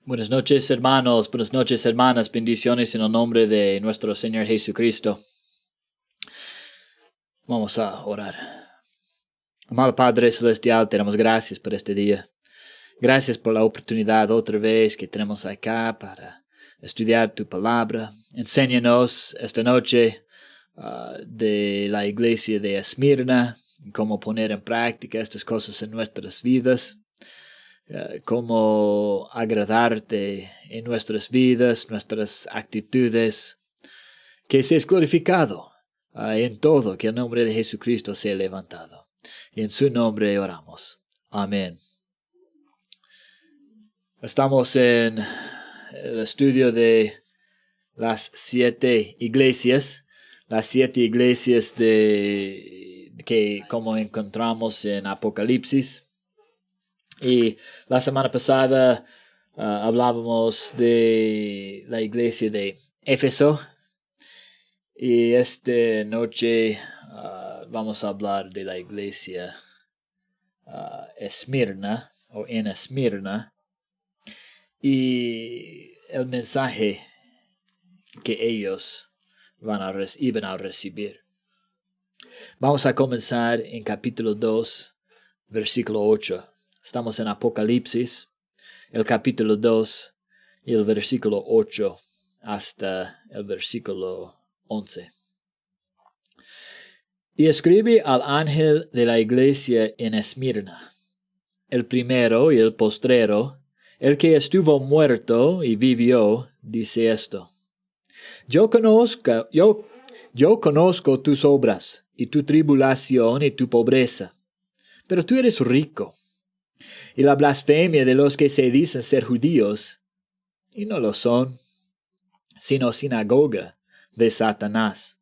Buenas noches, hermanos. Buenas noches, hermanas. Bendiciones en el nombre de nuestro Señor Jesucristo. Vamos a orar. Amado Padre Celestial, te damos gracias por este día. Gracias por la oportunidad otra vez que tenemos acá para estudiar tu palabra. Enséñanos esta noche de la iglesia de Esmirna, cómo poner en práctica estas cosas en nuestras vidas. Cómo agradarte en nuestras vidas, nuestras actitudes, que seas glorificado en todo, que el nombre de Jesucristo sea levantado. Y en su nombre oramos. Amén. Estamos en el estudio de las 7 iglesias, que como encontramos en Apocalipsis. Y la semana pasada hablábamos de la iglesia de Éfeso. Y esta noche vamos a hablar de la iglesia Esmirna o en Esmirna. Y el mensaje que ellos iban a recibir. Vamos a comenzar en capítulo 2, versículo 8. Estamos en Apocalipsis, el capítulo 2 y el versículo 8 hasta el versículo 11. Y escribe al ángel de la iglesia en Esmirna, el primero y el postrero, el que estuvo muerto y vivió, dice esto: Yo conozco tus obras y tu tribulación y tu pobreza, pero tú eres rico. Y la blasfemia de los que se dicen ser judíos, y no lo son, sino sinagoga de Satanás.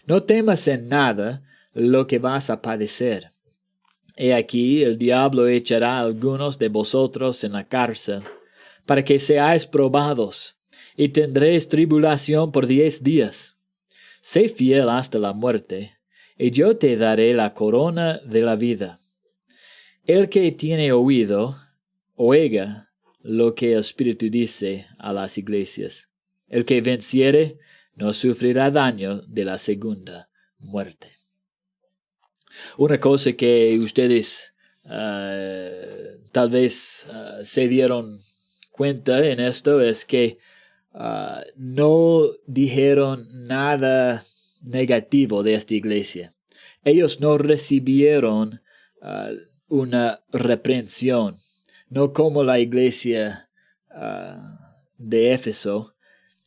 No temas en nada lo que vas a padecer. He aquí, el diablo echará a algunos de vosotros en la cárcel, para que seáis probados, y tendréis tribulación por 10 días. Sé fiel hasta la muerte, y yo te daré la corona de la vida. El que tiene oído, oiga lo que el Espíritu dice a las iglesias. El que venciere no sufrirá daño de la segunda muerte. Una cosa que ustedes tal vez se dieron cuenta en esto es que no dijeron nada negativo de esta iglesia. Ellos no recibieron una reprensión, no como la iglesia de Éfeso,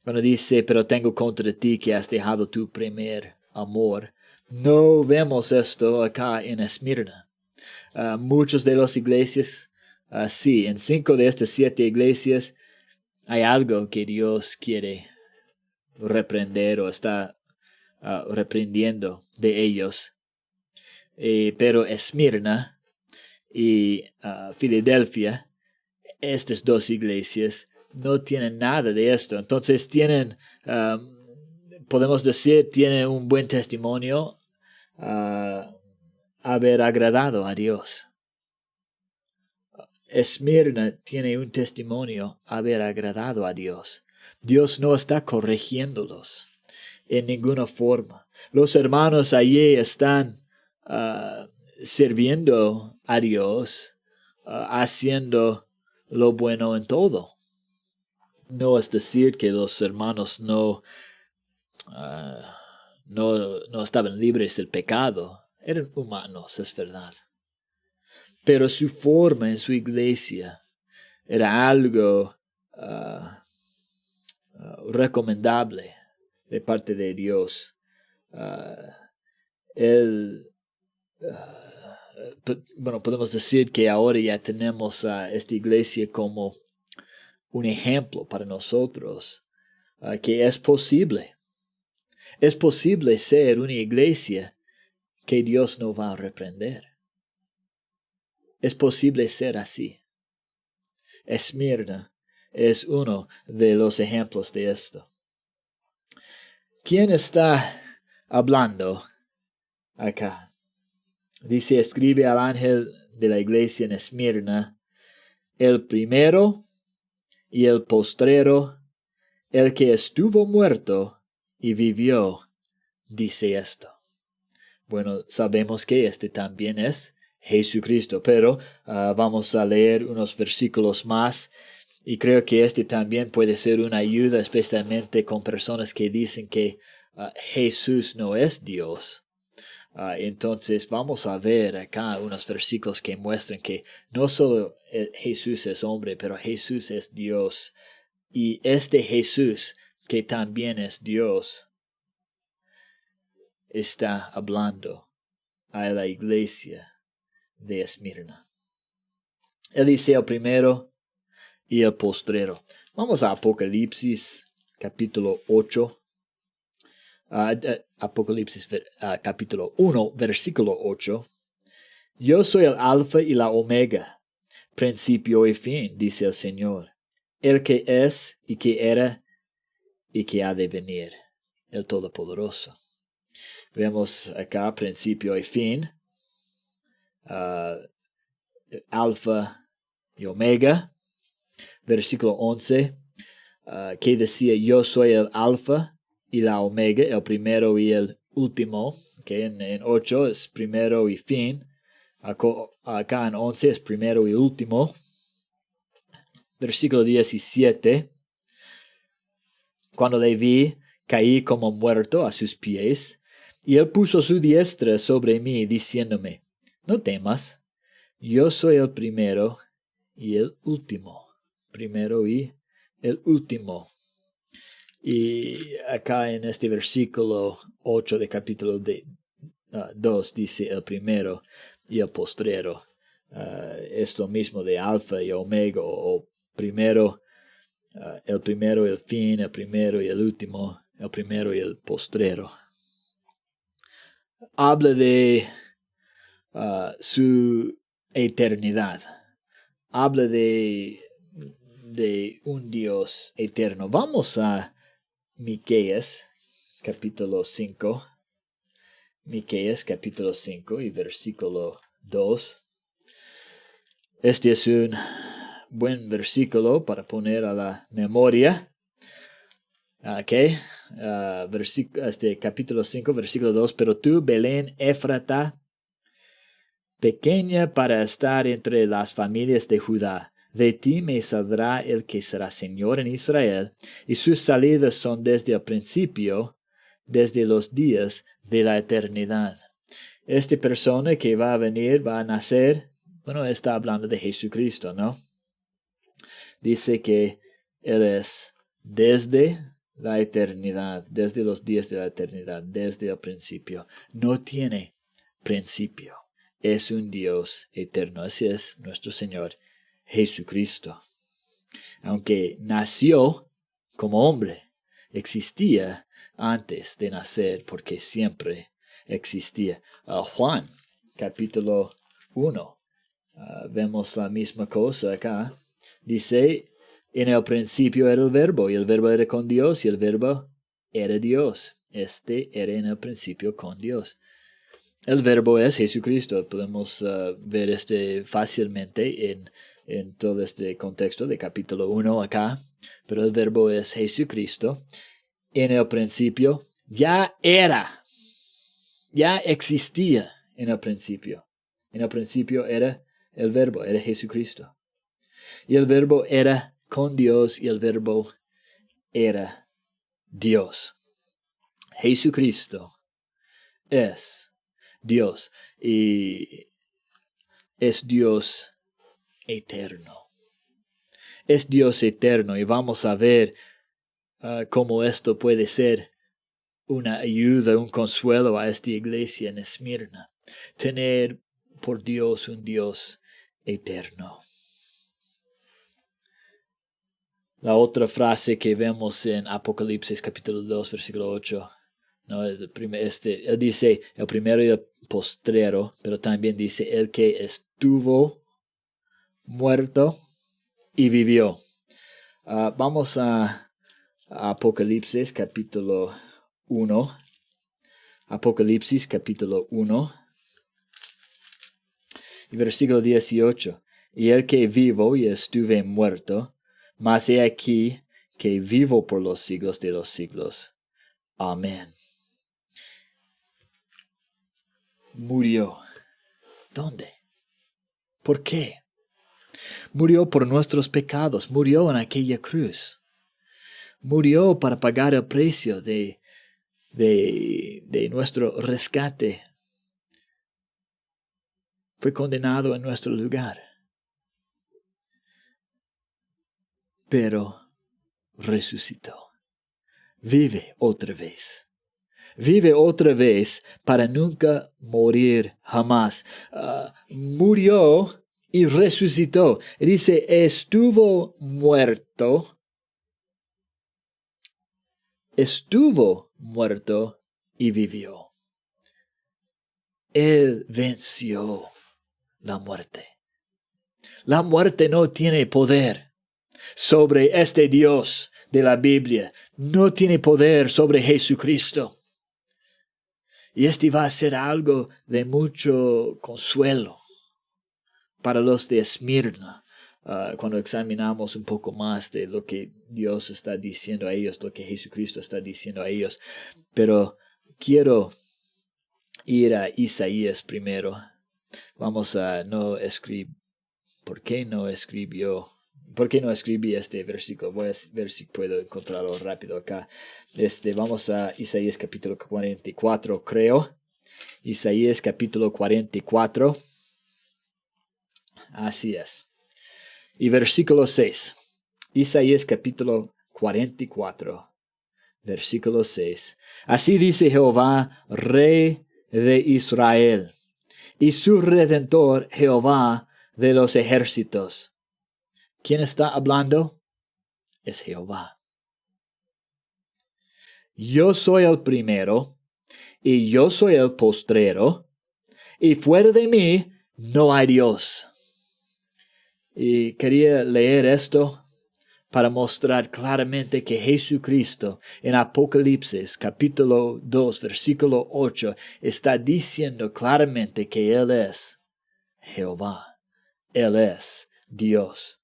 cuando dice: pero tengo contra ti que has dejado tu primer amor. No vemos esto acá en Esmirna. Muchas de las iglesias, sí, en 5 de estas 7 iglesias hay algo que Dios quiere reprender o está reprendiendo de ellos. Pero Esmirna y Filadelfia, estas 2 iglesias, no tienen nada de esto. Entonces podemos decir, tienen un buen testimonio haber agradado a Dios. Esmirna tiene un testimonio haber agradado a Dios. Dios no está corrigiéndolos en ninguna forma. Los hermanos allí están sirviendo a Dios, haciendo lo bueno en todo. No es decir que los hermanos no estaban libres del pecado. Eran humanos, es verdad. Pero su forma en su iglesia era algo recomendable de parte de Dios. Podemos decir que ahora ya tenemos a esta iglesia como un ejemplo para nosotros, que es posible. Es posible ser una iglesia que Dios no va a reprender. Es posible ser así. Esmirna es uno de los ejemplos de esto. ¿Quién está hablando acá? Dice: escribe al ángel de la iglesia en Esmirna, el primero y el postrero, el que estuvo muerto y vivió, dice esto. Bueno, sabemos que este también es Jesucristo, pero vamos a leer unos versículos más. Y creo que este también puede ser una ayuda, especialmente con personas que dicen que Jesús no es Dios. Entonces vamos a ver acá unos versículos que muestran que no solo Jesús es hombre, pero Jesús es Dios. Y este Jesús, que también es Dios, está hablando a la iglesia de Esmirna. Él dice el primero y el postrero. Vamos a Apocalipsis capítulo 8. Apocalipsis capítulo 1, versículo 8. Yo soy el alfa y la omega, principio y fin, dice el Señor, el que es y que era y que ha de venir, el Todopoderoso. Vemos acá principio y fin, alfa y omega. Versículo 11, que decía, yo soy el alfa y la omega, el primero y el último. Que en 8 es primero y fin. Acá en 11 es primero y último. Versículo 17, cuando le vi, caí como muerto a sus pies, y él puso su diestra sobre mí, diciéndome, no temas, yo soy el primero y el último. Primero y el último. Y acá en este versículo 8 de capítulo 2 dice el primero y el postrero. Es lo mismo de alfa y omega, o primero, el primero y el fin, el primero y el último, el primero y el postrero. Habla de su eternidad. Habla de un Dios eterno. Vamos a Miqueas capítulo 5. Miqueas capítulo 5 y versículo 2. Este es un buen versículo para poner a la memoria. Capítulo 5, versículo 2. Pero tú, Belén Éfrata, pequeña para estar entre las familias de Judá, de ti me saldrá el que será Señor en Israel, y sus salidas son desde el principio, desde los días de la eternidad. Esta persona que va a venir, va a nacer, bueno, está hablando de Jesucristo, ¿no? Dice que Él es desde la eternidad, desde los días de la eternidad, desde el principio. No tiene principio. Es un Dios eterno. Así es nuestro Señor Jesucristo. Aunque nació como hombre, existía antes de nacer porque siempre existía. Juan, capítulo 1. Vemos la misma cosa acá. Dice, en el principio era el verbo, y el verbo era con Dios, y el verbo era Dios. Este era en el principio con Dios. El verbo es Jesucristo. Podemos ver fácilmente en todo este contexto de capítulo 1 acá. Pero el verbo es Jesucristo. En el principio ya era. Ya existía en el principio. En el principio era el verbo, era Jesucristo. Y el verbo era con Dios y el verbo era Dios. Jesucristo es Dios y es Dios eterno. Es Dios eterno y vamos a ver cómo esto puede ser una ayuda, un consuelo a esta iglesia en Esmirna. Tener por Dios un Dios eterno. La otra frase que vemos en Apocalipsis capítulo 2, versículo 8, ¿no? Él dice el primero y el postrero, pero también dice el que estuvo muerto y vivió. Vamos a Apocalipsis capítulo 1. Apocalipsis capítulo 1 y versículo 18. Y el que vivo y estuve muerto, Mas he aquí que vivo por los siglos de los siglos. Amén. Murió. ¿Dónde? ¿Por qué? Murió por nuestros pecados. Murió en aquella cruz. Murió para pagar el precio de nuestro rescate. Fue condenado en nuestro lugar. Pero resucitó. Vive otra vez. Vive otra vez para nunca morir jamás. Murió y resucitó. Dice, estuvo muerto y vivió. Él venció la muerte. La muerte no tiene poder sobre este Dios de la Biblia. No tiene poder sobre Jesucristo. Y este va a ser algo de mucho consuelo para los de Esmirna. Cuando examinamos un poco más de lo que Dios está diciendo a ellos, lo que Jesucristo está diciendo a ellos. Pero quiero ir a Isaías primero. Vamos a no escribir. ¿Por qué no escribí este versículo? Voy a ver si puedo encontrarlo rápido acá. Vamos a Isaías capítulo 44, creo. Isaías capítulo 44. Así es. Y versículo 6. Isaías capítulo 44, versículo 6. Así dice Jehová, Rey de Israel, y su Redentor, Jehová de los ejércitos. ¿Quién está hablando? Es Jehová. Yo soy el primero, y yo soy el postrero, y fuera de mí no hay Dios. Y quería leer esto para mostrar claramente que Jesucristo en Apocalipsis capítulo 2 versículo 8 está diciendo claramente que Él es Jehová. Él es Dios.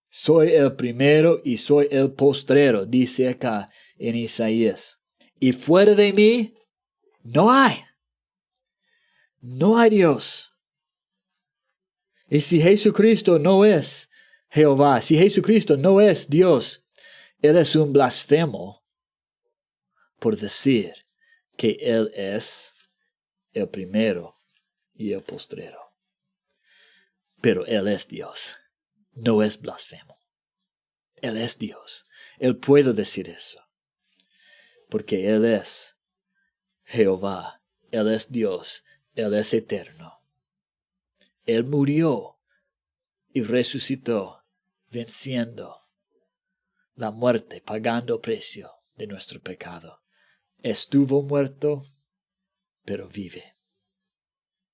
Soy el primero y soy el postrero, dice acá en Isaías. Y fuera de mí no hay. No hay Dios. Y si Jesucristo no es Jehová, si Jesucristo no es Dios, Él es un blasfemo por decir que Él es el primero y el postrero. Pero Él es Dios, no es blasfemo. Él es Dios. Él puede decir eso, porque Él es Jehová, Él es Dios, Él es eterno. Él murió y resucitó, venciendo la muerte, pagando precio de nuestro pecado. Estuvo muerto, pero vive.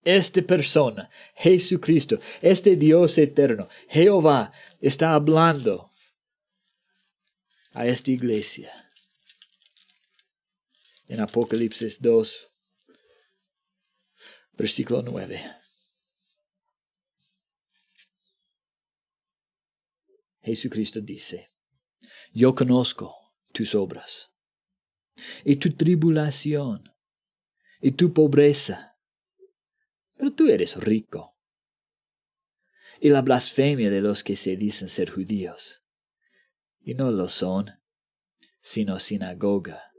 Esta persona, Jesucristo, este Dios eterno, Jehová, está hablando a esta iglesia. En Apocalipsis 2, versículo 9. Jesucristo dice, yo conozco tus obras, y tu tribulación, y tu pobreza, pero tú eres rico, y la blasfemia de los que se dicen ser judíos, y no lo son, sino sinagoga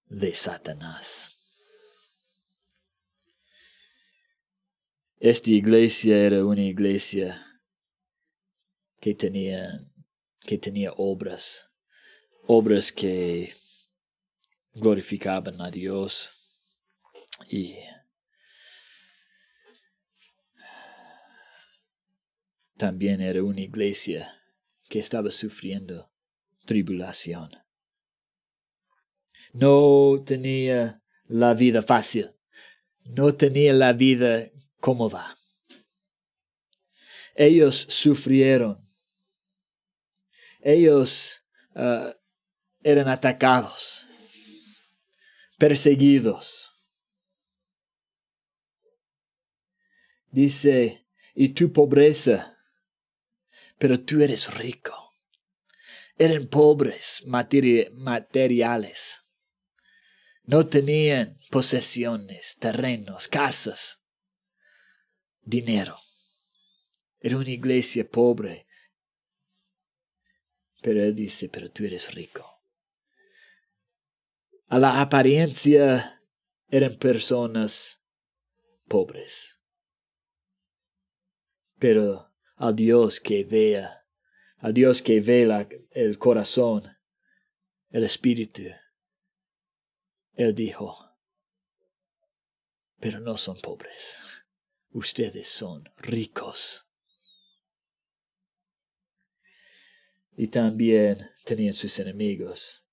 de Satanás. Esta iglesia era una iglesia que tenía obras que glorificaban a Dios, y también era una iglesia que estaba sufriendo tribulación. No tenía la vida fácil, no tenía la vida cómoda. Ellos sufrieron. Ellos eran atacados, perseguidos. Dice, y tu pobreza, pero tú eres rico. Eran pobres materiales. No tenían posesiones, terrenos, casas, dinero. Era una iglesia pobre. Pero él dice, pero tú eres rico. A la apariencia eran personas pobres. Pero al Dios que ve el corazón, el espíritu, él dijo, pero no son pobres. Ustedes son ricos. Y también tenían sus enemigos.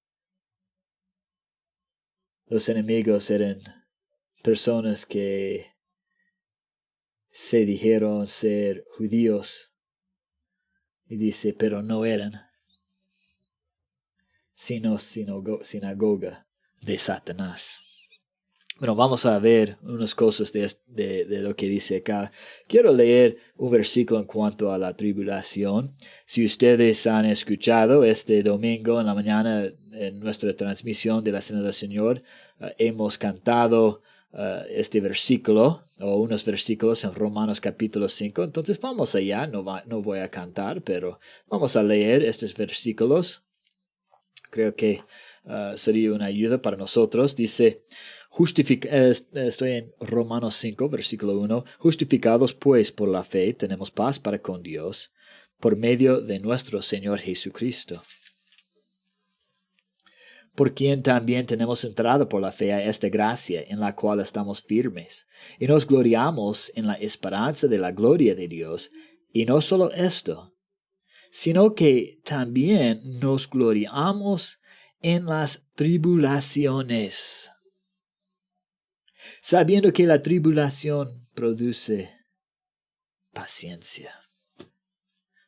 Los enemigos eran personas que se dijeron ser judíos. Y dice, pero no eran, sino sinagoga de Satanás. Bueno, vamos a ver unas cosas de lo que dice acá. Quiero leer un versículo en cuanto a la tribulación. Si ustedes han escuchado este domingo en la mañana en nuestra transmisión de la Cena del Señor, hemos cantado este versículo o unos versículos en Romanos capítulo 5. Entonces vamos allá, no voy a cantar, pero vamos a leer estos versículos. Creo que sería una ayuda para nosotros. Dice, estoy en Romanos 5, versículo 1. Justificados pues por la fe, tenemos paz para con Dios, por medio de nuestro Señor Jesucristo, por quien también tenemos entrada por la fe a esta gracia en la cual estamos firmes, y nos gloriamos en la esperanza de la gloria de Dios. Y no solo esto, sino que también nos gloriamos en las tribulaciones, sabiendo que la tribulación produce paciencia.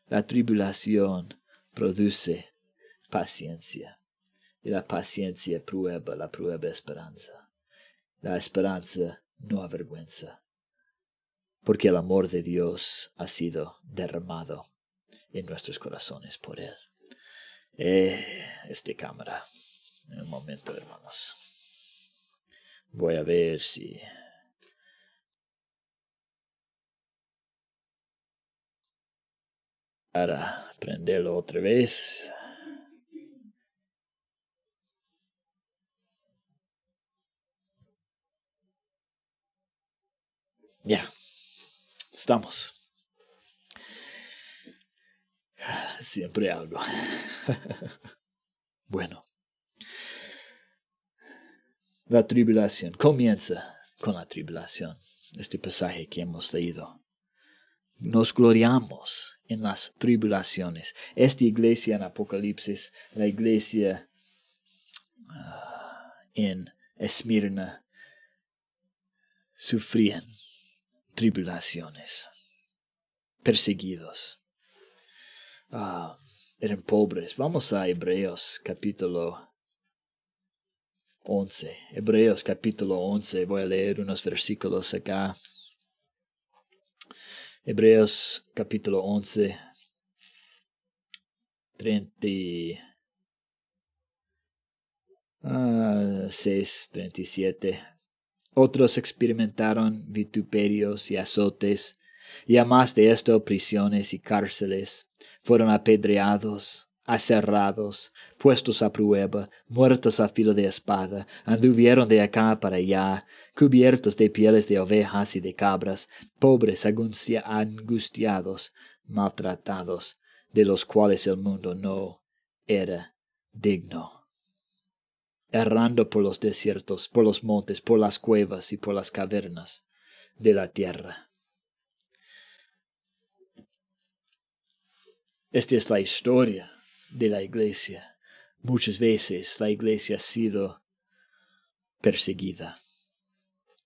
La tribulación produce paciencia. Y la paciencia prueba, la prueba esperanza. La esperanza no avergüenza, porque el amor de Dios ha sido derramado en nuestros corazones por Él. Cámara. En un momento, hermanos. Voy a ver si... para prenderlo otra vez. Ya. Estamos. Siempre algo. Bueno. La tribulación. Comienza con la tribulación. Este pasaje que hemos leído. Nos gloriamos en las tribulaciones. Esta iglesia en Apocalipsis, la iglesia en Esmirna, sufrían tribulaciones, perseguidos. Eran pobres. Vamos a Hebreos capítulo 11. Hebreos capítulo 11. Voy a leer unos versículos acá. Hebreos capítulo 11. 36, 37. Otros experimentaron vituperios y azotes, y además de esto prisiones y cárceles. Fueron apedreados, aserrados, puestos a prueba, muertos a filo de espada, anduvieron de acá para allá, cubiertos de pieles de ovejas y de cabras, pobres, angustiados, maltratados, de los cuales el mundo no era digno. Errando por los desiertos, por los montes, por las cuevas y por las cavernas de la tierra. Esta es la historia de la iglesia. Muchas veces la iglesia ha sido perseguida.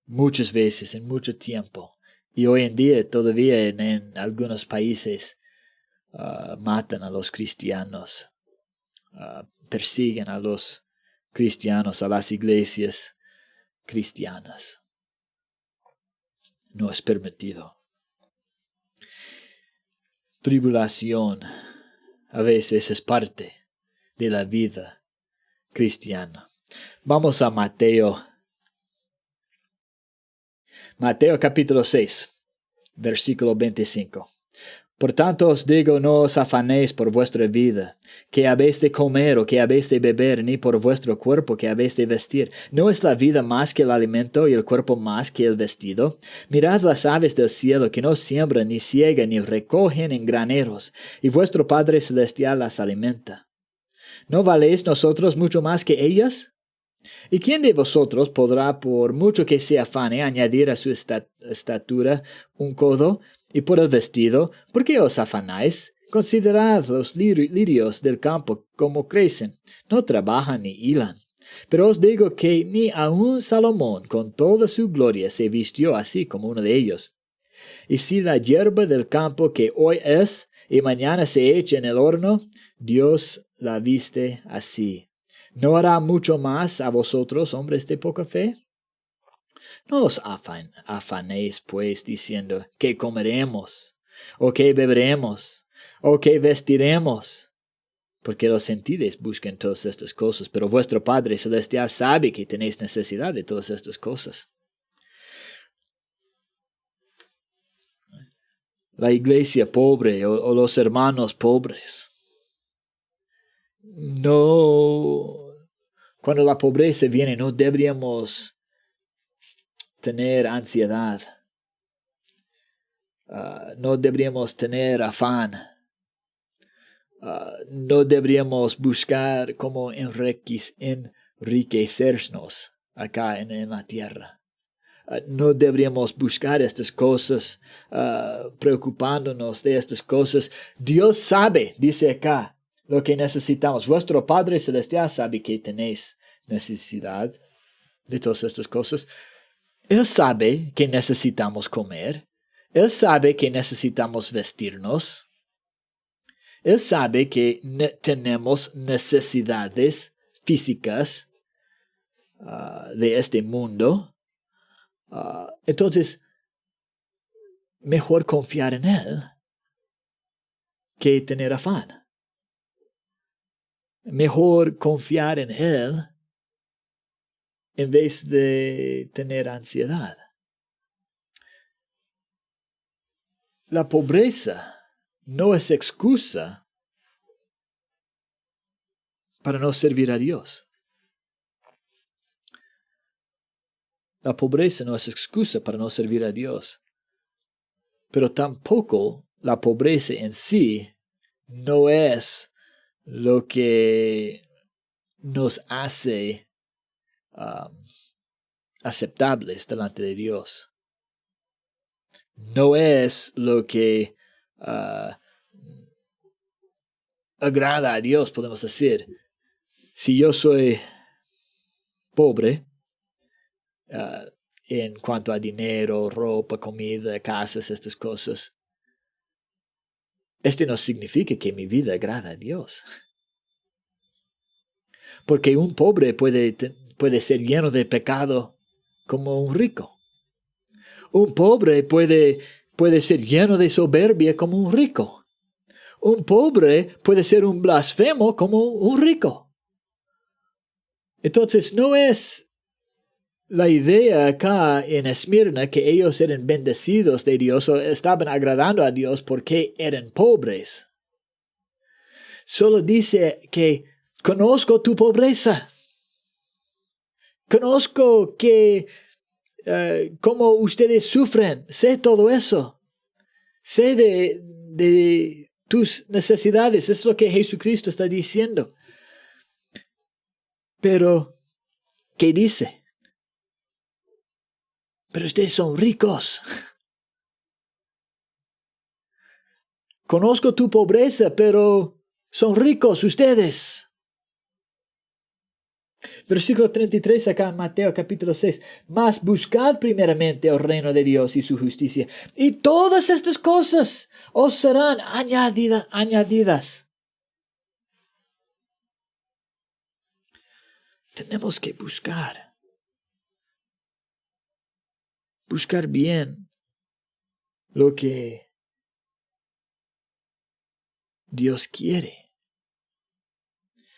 Muchas veces, en mucho tiempo. Y hoy en día todavía en algunos países matan a los cristianos. Persiguen a los cristianos, a las iglesias cristianas. No es permitido. tribulación a veces es parte de la vida cristiana. Vamos a Mateo. Mateo capítulo 6, versículo 25. Por tanto os digo, no os afanéis por vuestra vida, que habéis de comer o que habéis de beber, ni por vuestro cuerpo que habéis de vestir. ¿No es la vida más que el alimento y el cuerpo más que el vestido? Mirad las aves del cielo, que no siembran, ni ciegan, ni recogen en graneros, y vuestro Padre Celestial las alimenta. ¿No valéis nosotros mucho más que ellas? ¿Y quién de vosotros podrá, por mucho que se afane, añadir a su estatura un codo? Y por el vestido, ¿por qué os afanáis? Considerad los lirios del campo, cómo crecen, no trabajan ni hilan. Pero os digo que ni aun Salomón, con toda su gloria, se vistió así como uno de ellos. Y si la hierba del campo que hoy es y mañana se echa en el horno, Dios la viste así, ¿no hará mucho más a vosotros, hombres de poca fe? No os afanéis, pues, diciendo, ¿qué comeremos? ¿O qué beberemos? ¿O qué vestiremos? Porque los gentiles buscan todas estas cosas, pero vuestro Padre Celestial sabe que tenéis necesidad de todas estas cosas. La iglesia pobre o los hermanos pobres. No, cuando la pobreza viene, no deberíamos tener ansiedad. No deberíamos tener afán. No deberíamos buscar cómo enriquecernos acá en la tierra. No deberíamos buscar estas cosas, preocupándonos de estas cosas. Dios sabe, dice acá, lo que necesitamos. Vuestro Padre Celestial sabe que tenéis necesidad de todas estas cosas. Él sabe que necesitamos comer. Él sabe que necesitamos vestirnos. Él sabe que tenemos necesidades físicas de este mundo. Entonces, mejor confiar en Él que tener afán. Mejor confiar en Él en vez de tener ansiedad. La pobreza no es excusa para no servir a Dios. La pobreza no es excusa para no servir a Dios. Pero tampoco la pobreza en sí no es lo que nos hace aceptables delante de Dios. No es lo que agrada a Dios, podemos decir. Si yo soy pobre en cuanto a dinero, ropa, comida, casas, estas cosas, no significa que mi vida agrada a Dios. Porque un pobre puede ser lleno de pecado como un rico. Un pobre puede ser lleno de soberbia como un rico. Un pobre puede ser un blasfemo como un rico. Entonces no es la idea acá en Esmirna que ellos eran bendecidos de Dios o estaban agradando a Dios porque eran pobres. Solo dice que conozco tu pobreza. Conozco que cómo ustedes sufren. Sé todo eso. Sé de tus necesidades. Es lo que Jesucristo está diciendo. Pero, ¿qué dice? Pero ustedes son ricos. Conozco tu pobreza, pero son ricos ustedes. Versículo 33 acá en Mateo capítulo 6. Mas buscad primeramente el reino de Dios y su justicia, y todas estas cosas os serán añadidas. Tenemos que buscar bien lo que Dios quiere.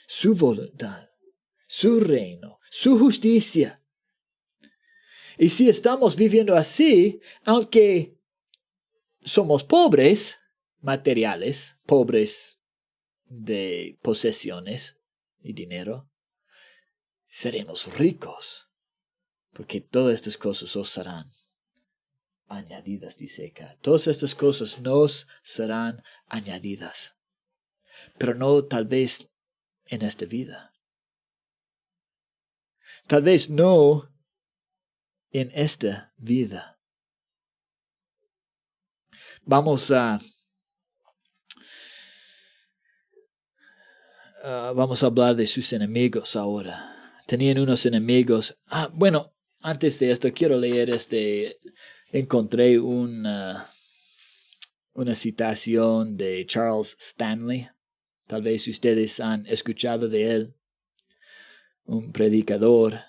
Su voluntad, su reino, su justicia. Y si estamos viviendo así, aunque somos pobres materiales, pobres de posesiones y dinero, seremos ricos, porque todas estas cosas os serán añadidas, dice acá. Todas estas cosas nos serán añadidas, pero no tal vez en esta vida. Tal vez no en esta vida. Vamos a hablar de sus enemigos ahora. Tenían unos enemigos. Bueno, antes de esto quiero leer encontré una citación de Charles Stanley. Tal vez ustedes han escuchado de él. Un predicador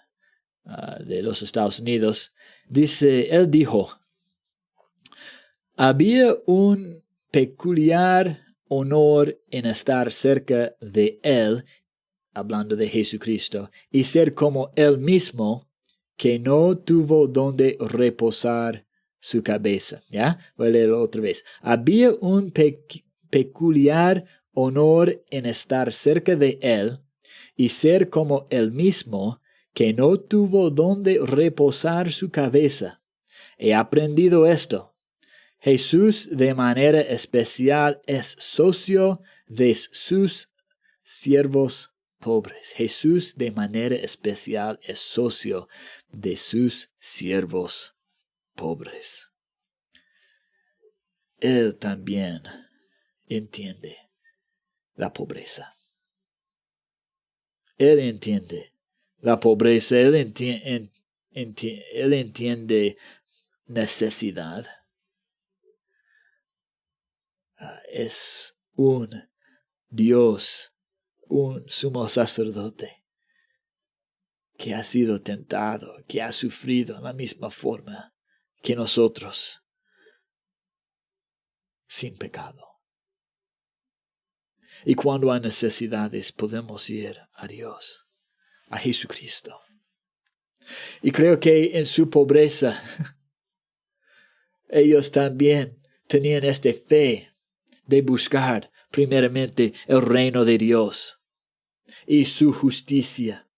de los Estados Unidos. Él dijo: había un peculiar honor en estar cerca de él, hablando de Jesucristo, y ser como él mismo, que no tuvo donde reposar su cabeza. ¿Ya? Voy a leerlo otra vez. Había un peculiar honor en estar cerca de él y ser como él mismo, que no tuvo donde reposar su cabeza. He aprendido esto. Jesús de manera especial es socio de sus siervos pobres. Jesús de manera especial es socio de sus siervos pobres. Él también entiende la pobreza. Él entiende la pobreza. Él entiende necesidad. Es un Dios, un sumo sacerdote que ha sido tentado, que ha sufrido en la misma forma que nosotros, sin pecado. Y cuando hay necesidades, podemos ir a Dios, a Jesucristo. Y creo que en su pobreza, ellos también tenían esta fe de buscar primeramente el reino de Dios y su justicia.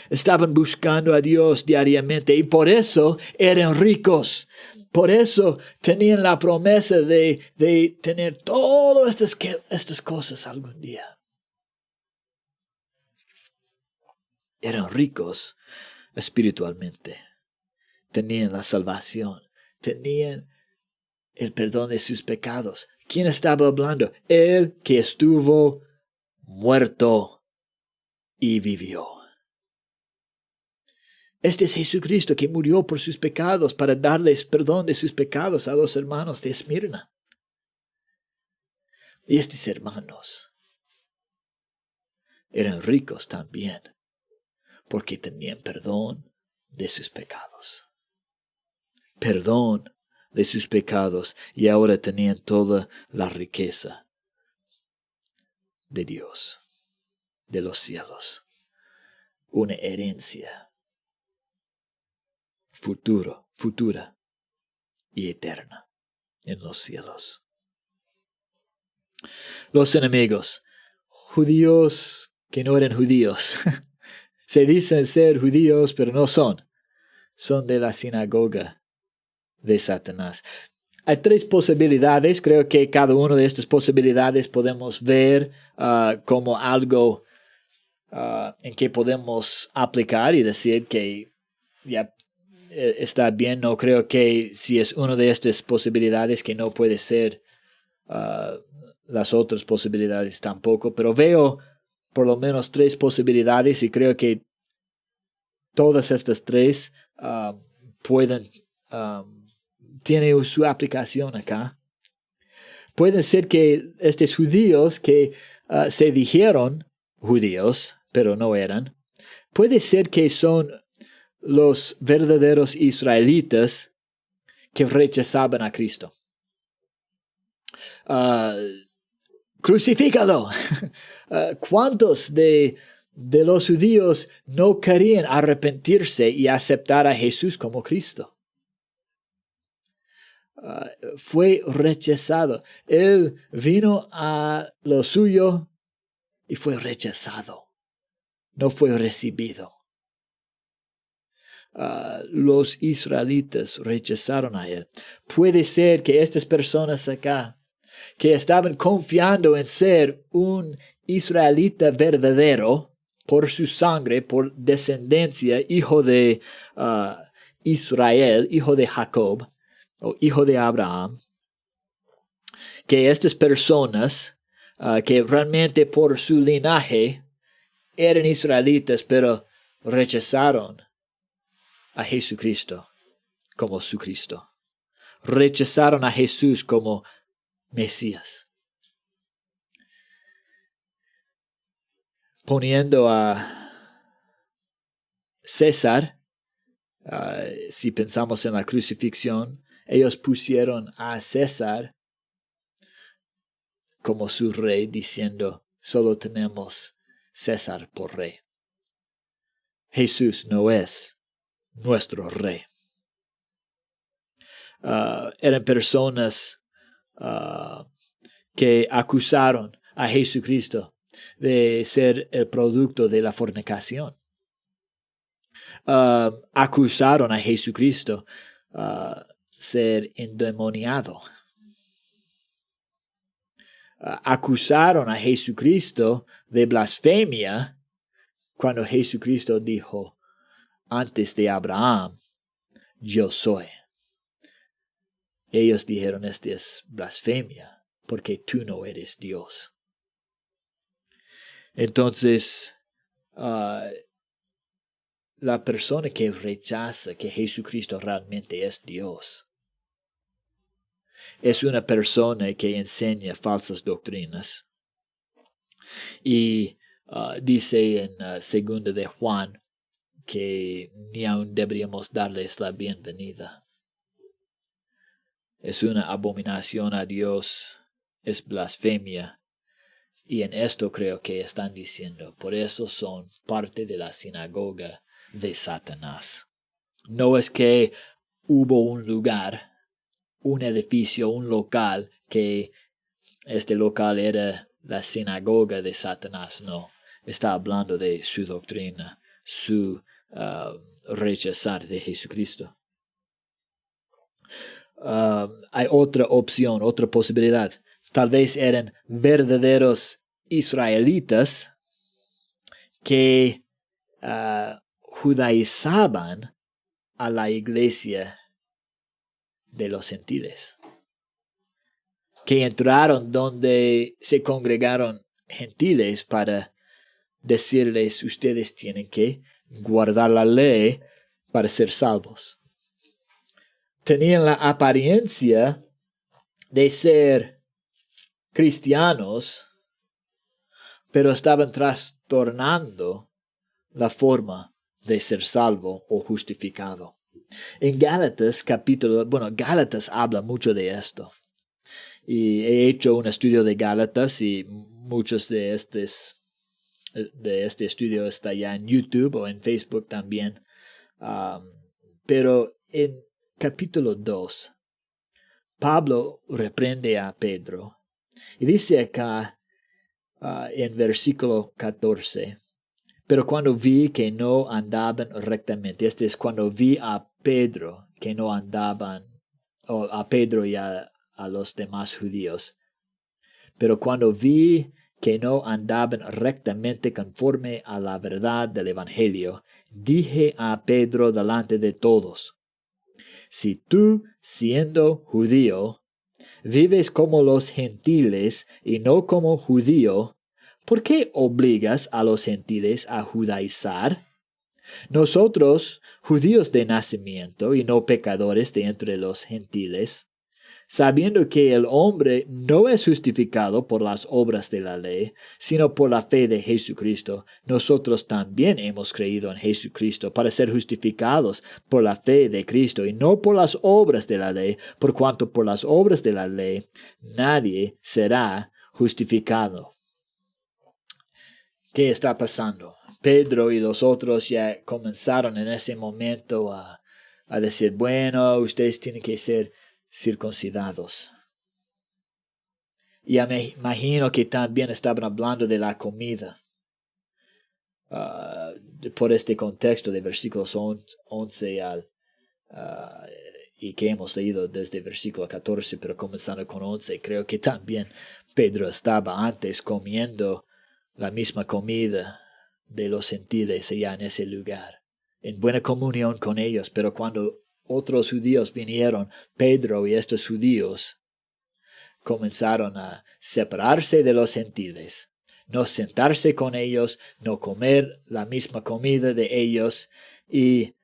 Estaban buscando a Dios diariamente y por eso eran ricos. Por eso tenían la promesa de tener todas estas cosas algún día. Eran ricos espiritualmente. Tenían la salvación. Tenían el perdón de sus pecados. ¿Quién estaba hablando? El que estuvo muerto y vivió. Este es Jesucristo que murió por sus pecados para darles perdón de sus pecados a los hermanos de Esmirna. Y estos hermanos eran ricos también porque tenían perdón de sus pecados. Perdón de sus pecados y ahora tenían toda la riqueza de Dios, de los cielos. Una herencia futura y eterna en los cielos. Los enemigos, judíos que no eran judíos, se dicen ser judíos pero no son de la sinagoga de Satanás. Hay tres posibilidades. Creo que cada una de estas posibilidades podemos ver como algo en que podemos aplicar y decir que ya está bien. No creo que si es una de estas posibilidades que no puede ser las otras posibilidades tampoco, pero veo por lo menos tres posibilidades y creo que todas estas tres tiene su aplicación acá. Pueden ser que estos judíos que se dijeron judíos, pero no eran, puede ser que son los verdaderos israelitas que rechazaban a Cristo. crucifícalo. ¿Cuántos de los judíos no querían arrepentirse y aceptar a Jesús como Cristo? Fue rechazado. Él vino a lo suyo y fue rechazado. No fue recibido. Los israelitas rechazaron a él. Puede ser que estas personas acá, que estaban confiando en ser un israelita verdadero por su sangre, por descendencia, hijo de Israel, hijo de Jacob, o hijo de Abraham, que estas personas que realmente por su linaje eran israelitas, pero rechazaron a Jesucristo como su Cristo. Rechazaron a Jesús como Mesías. Poniendo a César, si pensamos en la crucifixión, ellos pusieron a César como su rey, diciendo, solo tenemos César por rey. Jesús no es nuestro rey. Eran personas que acusaron a Jesucristo de ser el producto de la fornicación. Acusaron a Jesucristo ser endemoniado. Acusaron a Jesucristo de blasfemia cuando Jesucristo dijo, antes de Abraham, yo soy. Ellos dijeron, esto es blasfemia, porque tú no eres Dios. Entonces, la persona que rechaza que Jesucristo realmente es Dios es una persona que enseña falsas doctrinas. Y dice en 2 de Juan que ni aun deberíamos darles la bienvenida. Es una abominación a Dios, es blasfemia. Y en esto creo que están diciendo, por eso son parte de la sinagoga de Satanás. No es que hubo un lugar, un edificio, un local, que este local era la sinagoga de Satanás. No, está hablando de su doctrina, su rechazar de Jesucristo. Hay otra opción, otra posibilidad. Tal vez eran verdaderos israelitas que judaizaban a la iglesia de los gentiles, que entraron donde se congregaron gentiles para decirles, ustedes tienen que guardar la ley para ser salvos. Tenían la apariencia de ser cristianos, pero estaban trastornando la forma de ser salvo o justificado. En Gálatas Gálatas habla mucho de esto. Y he hecho un estudio de Gálatas y muchos de este estudio está ya en YouTube o en Facebook también. Pero en capítulo 2, Pablo reprende a Pedro y dice acá en versículo 14, pero cuando vi que no andaban rectamente, este es cuando vi a Pedro que no andaban, o a Pedro y a los demás judíos, pero cuando vi que no andaban rectamente conforme a la verdad del evangelio, dije a Pedro delante de todos, si tú, siendo judío, vives como los gentiles y no como judío, ¿por qué obligas a los gentiles a judaizar? Nosotros, judíos de nacimiento y no pecadores de entre los gentiles, sabiendo que el hombre no es justificado por las obras de la ley, sino por la fe de Jesucristo, nosotros también hemos creído en Jesucristo para ser justificados por la fe de Cristo y no por las obras de la ley, por cuanto por las obras de la ley nadie será justificado. ¿Qué está pasando? Pedro y los otros ya comenzaron en ese momento a decir, bueno, ustedes tienen que ser circuncidados. Ya me imagino que también estaban hablando de la comida. Por este contexto de versículos 11 y que hemos leído desde versículo 14, pero comenzando con 11, creo que también Pedro estaba antes comiendo la misma comida de los gentiles allá en ese lugar, en buena comunión con ellos. Pero cuando otros judíos vinieron, Pedro y estos judíos comenzaron a separarse de los gentiles, no sentarse con ellos, no comer la misma comida de ellos y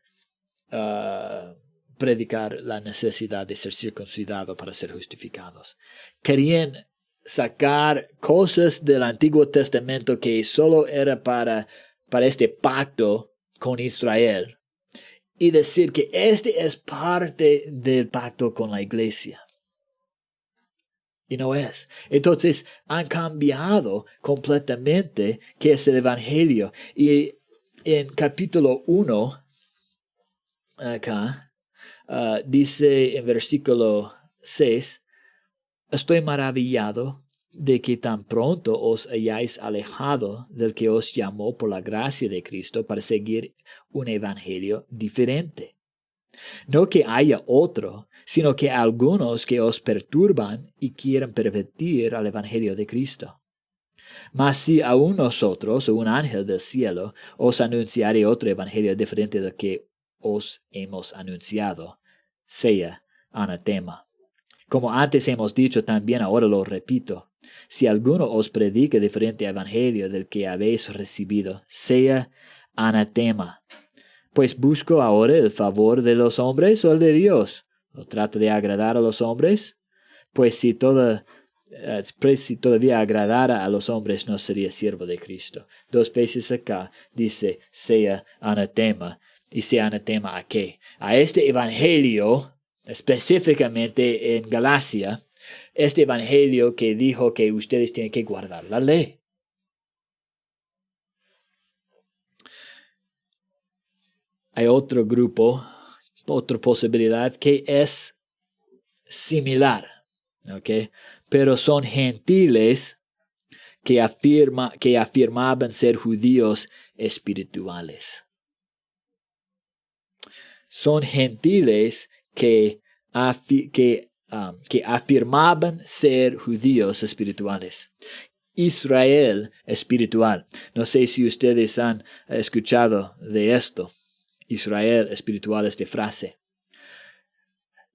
predicar la necesidad de ser circuncidado para ser justificados. Querían sacar cosas del Antiguo Testamento que solo era para este pacto con Israel y decir que este es parte del pacto con la iglesia. Y no es. Entonces han cambiado completamente qué es el Evangelio. Y en capítulo 1, acá, dice en versículo 6, estoy maravillado de que tan pronto os hayáis alejado del que os llamó por la gracia de Cristo para seguir un evangelio diferente. No que haya otro, sino que algunos que os perturban y quieren pervertir al evangelio de Cristo. Mas si aún nosotros o un ángel del cielo os anunciare otro evangelio diferente del que os hemos anunciado, sea anatema. Como antes hemos dicho, también ahora lo repito. Si alguno os predica diferente evangelio del que habéis recibido, sea anatema. Pues busco ahora el favor de los hombres o el de Dios. ¿O trato de agradar a los hombres? Pues si todavía agradara a los hombres, no sería siervo de Cristo. 2 veces acá dice, sea anatema. ¿Y sea anatema a qué? A este evangelio, específicamente en Galacia, este evangelio que dijo que ustedes tienen que guardar la ley. Hay otro grupo, otra posibilidad que es similar, ¿ok? Pero son gentiles que afirmaban ser judíos espirituales. Son gentiles que afirmaban ser judíos espirituales. Israel espiritual. No sé si ustedes han escuchado de esto. Israel espiritual, esta frase.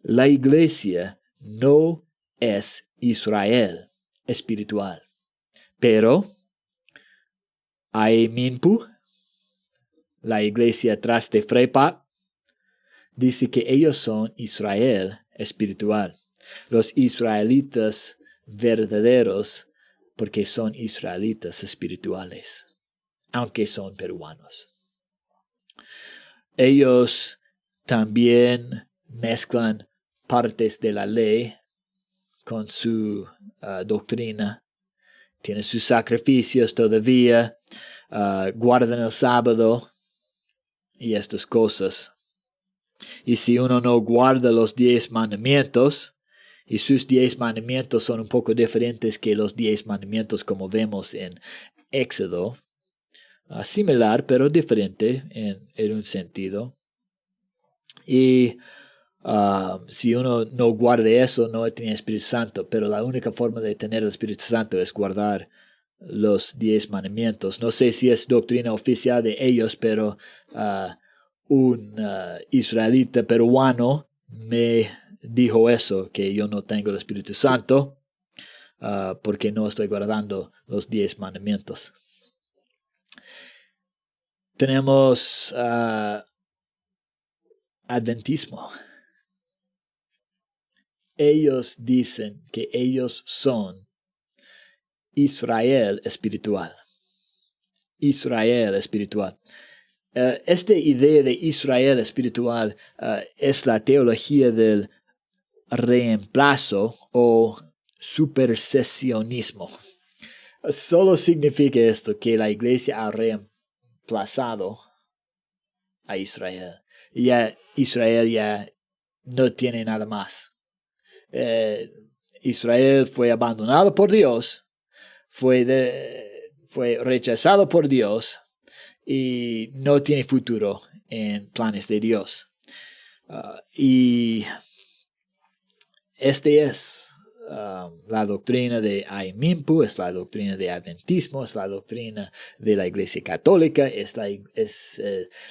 La iglesia no es Israel espiritual, pero Aiminpu, la iglesia tras de Frepa, dice que ellos son Israel espiritual. Los israelitas verdaderos, porque son israelitas espirituales, aunque son peruanos. Ellos también mezclan partes de la ley con su doctrina. Tienen sus sacrificios todavía, guardan el sábado y estas cosas. Y si uno no guarda los 10 mandamientos, y sus 10 mandamientos son un poco diferentes que los 10 mandamientos como vemos en Éxodo, similar pero diferente en un sentido. Y si uno no guarda eso, no tiene Espíritu Santo, pero la única forma de tener el Espíritu Santo es guardar los 10 mandamientos. No sé si es doctrina oficial de ellos, pero un israelita peruano me dijo eso, que yo no tengo el Espíritu Santo porque no estoy guardando los 10 mandamientos. Tenemos adventismo. Ellos dicen que ellos son Israel espiritual. Israel espiritual. Esta idea de Israel espiritual es la teología del reemplazo o supersesionismo. Solo significa esto, que la iglesia ha reemplazado a Israel. Ya Israel ya no tiene nada más. Israel fue abandonado por Dios, fue rechazado por Dios y no tiene futuro en planes de Dios. Y este es la doctrina de Aimimpu, es la doctrina de Adventismo, es la doctrina de la Iglesia Católica, es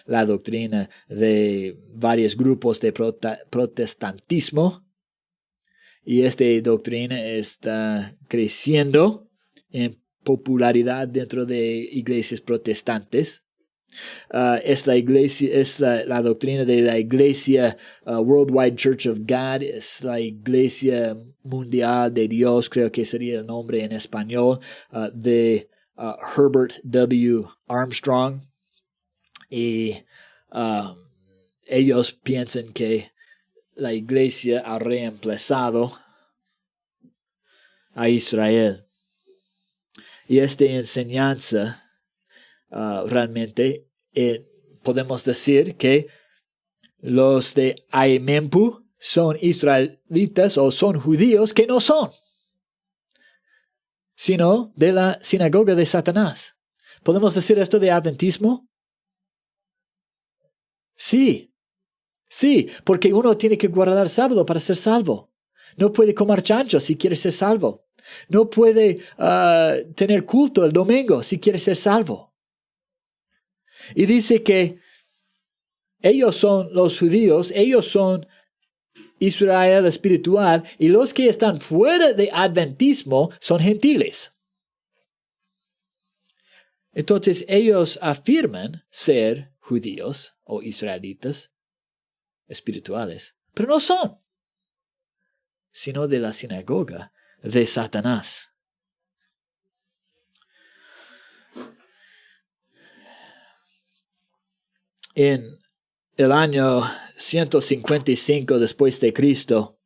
la doctrina de varios grupos de protestantismo. Y esta doctrina está creciendo en popularidad dentro de iglesias protestantes. Es la doctrina de la iglesia Worldwide Church of God, es la iglesia mundial de Dios, creo que sería el nombre en español, de Herbert W. Armstrong. Y ellos piensan que la iglesia ha reemplazado a Israel. Y esta enseñanza realmente podemos decir que los de Aimempu son israelitas o son judíos que no son, sino de la sinagoga de Satanás. ¿Podemos decir esto de adventismo? Sí, porque uno tiene que guardar el sábado para ser salvo. No puede comer chancho si quiere ser salvo. No puede tener culto el domingo si quiere ser salvo. Y dice que ellos son los judíos, ellos son Israel espiritual, y los que están fuera de adventismo son gentiles. Entonces ellos afirman ser judíos o israelitas espirituales, pero no son, sino de la sinagoga de Satanás. En el año 155 después de Cristo,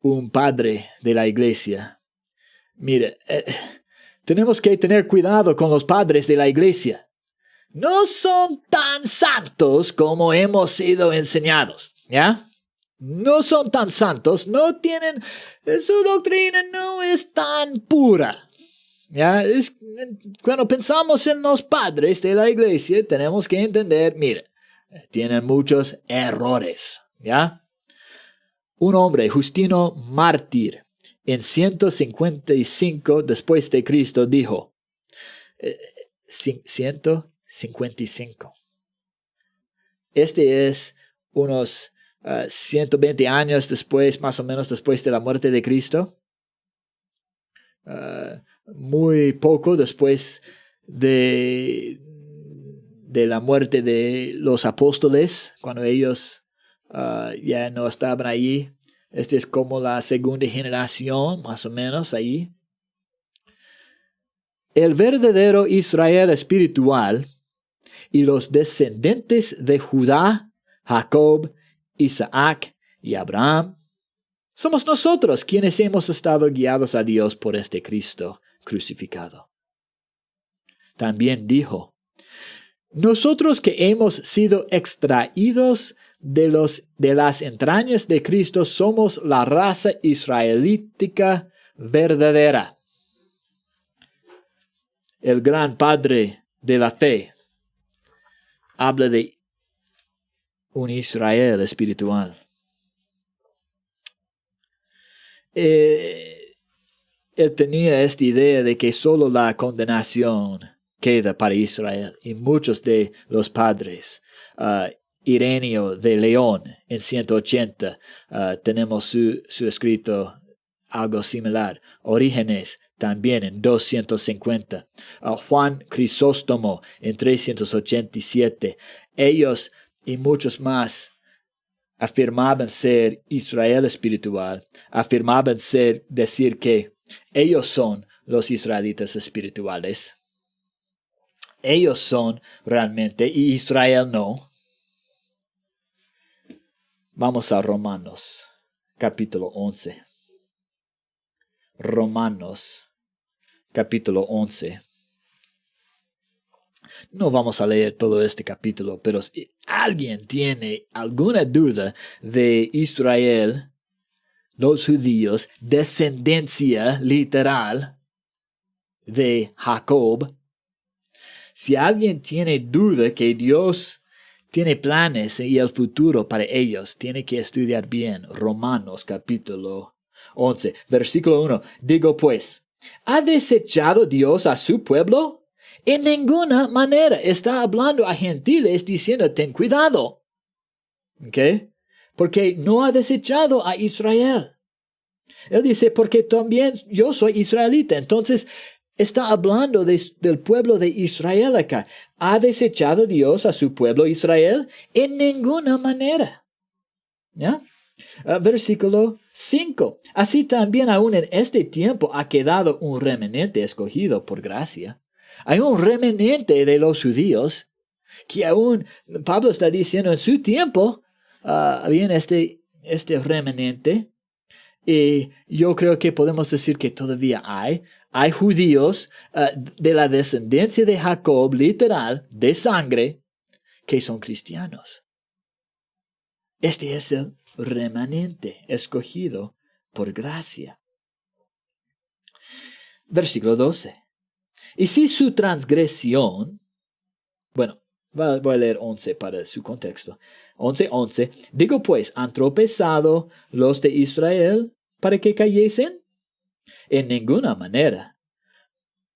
un padre de la iglesia, mire, tenemos que tener cuidado con los padres de la iglesia. No son tan santos como hemos sido enseñados, ¿ya? No son tan santos, no tienen, su doctrina no es tan pura. ¿Ya? Cuando pensamos en los padres de la iglesia, tenemos que entender, mire, tienen muchos errores, ¿ya? Un hombre, Justino Mártir, en 155 después de Cristo, dijo, 155. Este es unos 120 años después, más o menos después de la muerte de Cristo. Muy poco después de la muerte de los apóstoles, cuando ellos ya no estaban allí. Este es como la segunda generación, más o menos, allí. El verdadero Israel espiritual y los descendientes de Judá, Jacob, Isaac y Abraham, somos nosotros quienes hemos estado guiados a Dios por este Cristo crucificado. También dijo, nosotros que hemos sido extraídos de las entrañas de Cristo somos la raza israelítica verdadera. El gran padre de la fe habla de un Israel espiritual. Él tenía esta idea de que solo la condenación queda para Israel, y muchos de los padres, Ireneo de León en 180, tenemos su escrito algo similar. Orígenes también en 250. Juan Crisóstomo en 387. Ellos y muchos más afirmaban ser Israel espiritual, afirmaban decir que ellos son los israelitas espirituales. Ellos son realmente, y Israel no. Vamos a Romanos, capítulo 11. Romanos, capítulo 11. No vamos a leer todo este capítulo, pero si alguien tiene alguna duda de Israel, los judíos, descendencia literal de Jacob, si alguien tiene duda que Dios tiene planes y el futuro para ellos, tiene que estudiar bien Romanos capítulo 11, versículo 1. Digo pues, ¿ha desechado Dios a su pueblo? En ninguna manera. Está hablando a gentiles diciendo, ten cuidado. ¿Ok? Porque no ha desechado a Israel. Él dice, porque también yo soy israelita. Entonces, está hablando del pueblo de Israel acá. ¿Ha desechado Dios a su pueblo Israel? En ninguna manera. ¿Ya? Versículo 5. Así también aún en este tiempo ha quedado un remanente escogido por gracia. Hay un remanente de los judíos que aún Pablo está diciendo en su tiempo había este remanente. Y yo creo que podemos decir que todavía hay judíos de la descendencia de Jacob, literal, de sangre, que son cristianos. Este es el remanente escogido por gracia. Versículo 12. Y si su transgresión, bueno, voy a leer 11 para su contexto. 11. Digo pues, ¿han tropezado los de Israel para que cayesen? En ninguna manera.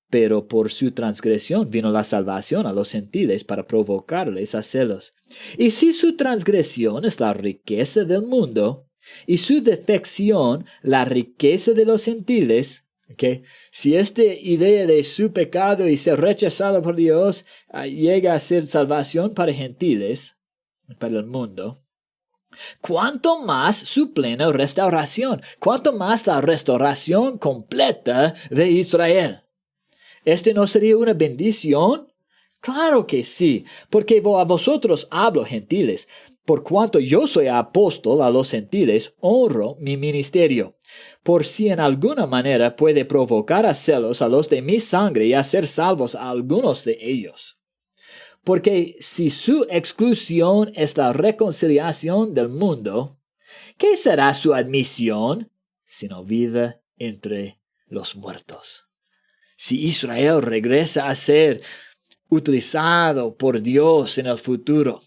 Pero por su transgresión vino la salvación a los gentiles para provocarles a celos. Y si su transgresión es la riqueza del mundo, y su defección la riqueza de los gentiles, ¿okay? Si esta idea de su pecado y ser rechazado por Dios llega a ser salvación para gentiles, para el mundo, ¿cuánto más su plena restauración? ¿Cuánto más la restauración completa de Israel? ¿Este no sería una bendición? Claro que sí, porque a vosotros hablo, gentiles. Por cuanto yo soy apóstol a los gentiles, honro mi ministerio. Por si en alguna manera puede provocar a celos a los de mi sangre y hacer salvos a algunos de ellos. Porque si su exclusión es la reconciliación del mundo, ¿qué será su admisión sino vida entre los muertos? Si Israel regresa a ser utilizado por Dios en el futuro,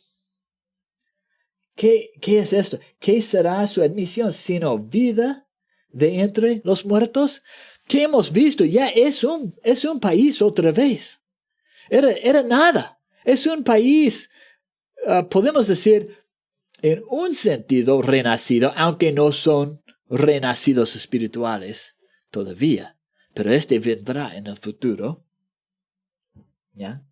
¿qué es esto? ¿Qué será su admisión sino vida de entre los muertos? ¿Qué hemos visto? Ya es un país otra vez. Era nada. Es un país, podemos decir, en un sentido renacido, aunque no son renacidos espirituales todavía. Pero este vendrá en el futuro. ¿Ya?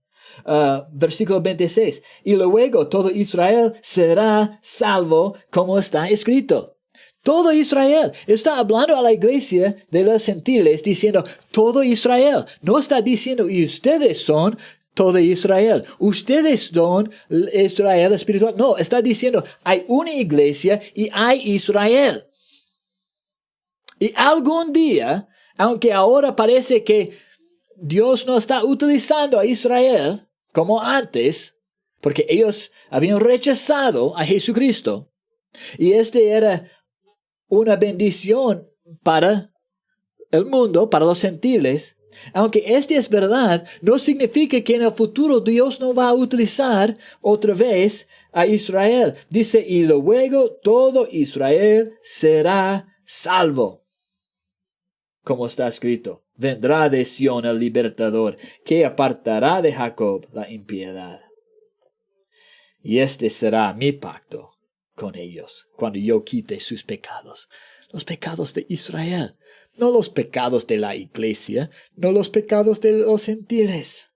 Versículo 26. Y luego todo Israel será salvo como está escrito. Todo Israel. Está hablando a la iglesia de los gentiles diciendo todo Israel. No está diciendo y ustedes son todo Israel. Ustedes son Israel espiritual. No, está diciendo hay una iglesia y hay Israel. Y algún día, aunque ahora parece que Dios no está utilizando a Israel como antes, porque ellos habían rechazado a Jesucristo. Y era una bendición para el mundo, para los gentiles. Aunque es verdad, no significa que en el futuro Dios no va a utilizar otra vez a Israel. Dice, y luego todo Israel será salvo. Como está escrito, vendrá de Sión el libertador, que apartará de Jacob la impiedad. Y este será mi pacto con ellos, cuando yo quite sus pecados, los pecados de Israel, no los pecados de la iglesia, no los pecados de los gentiles.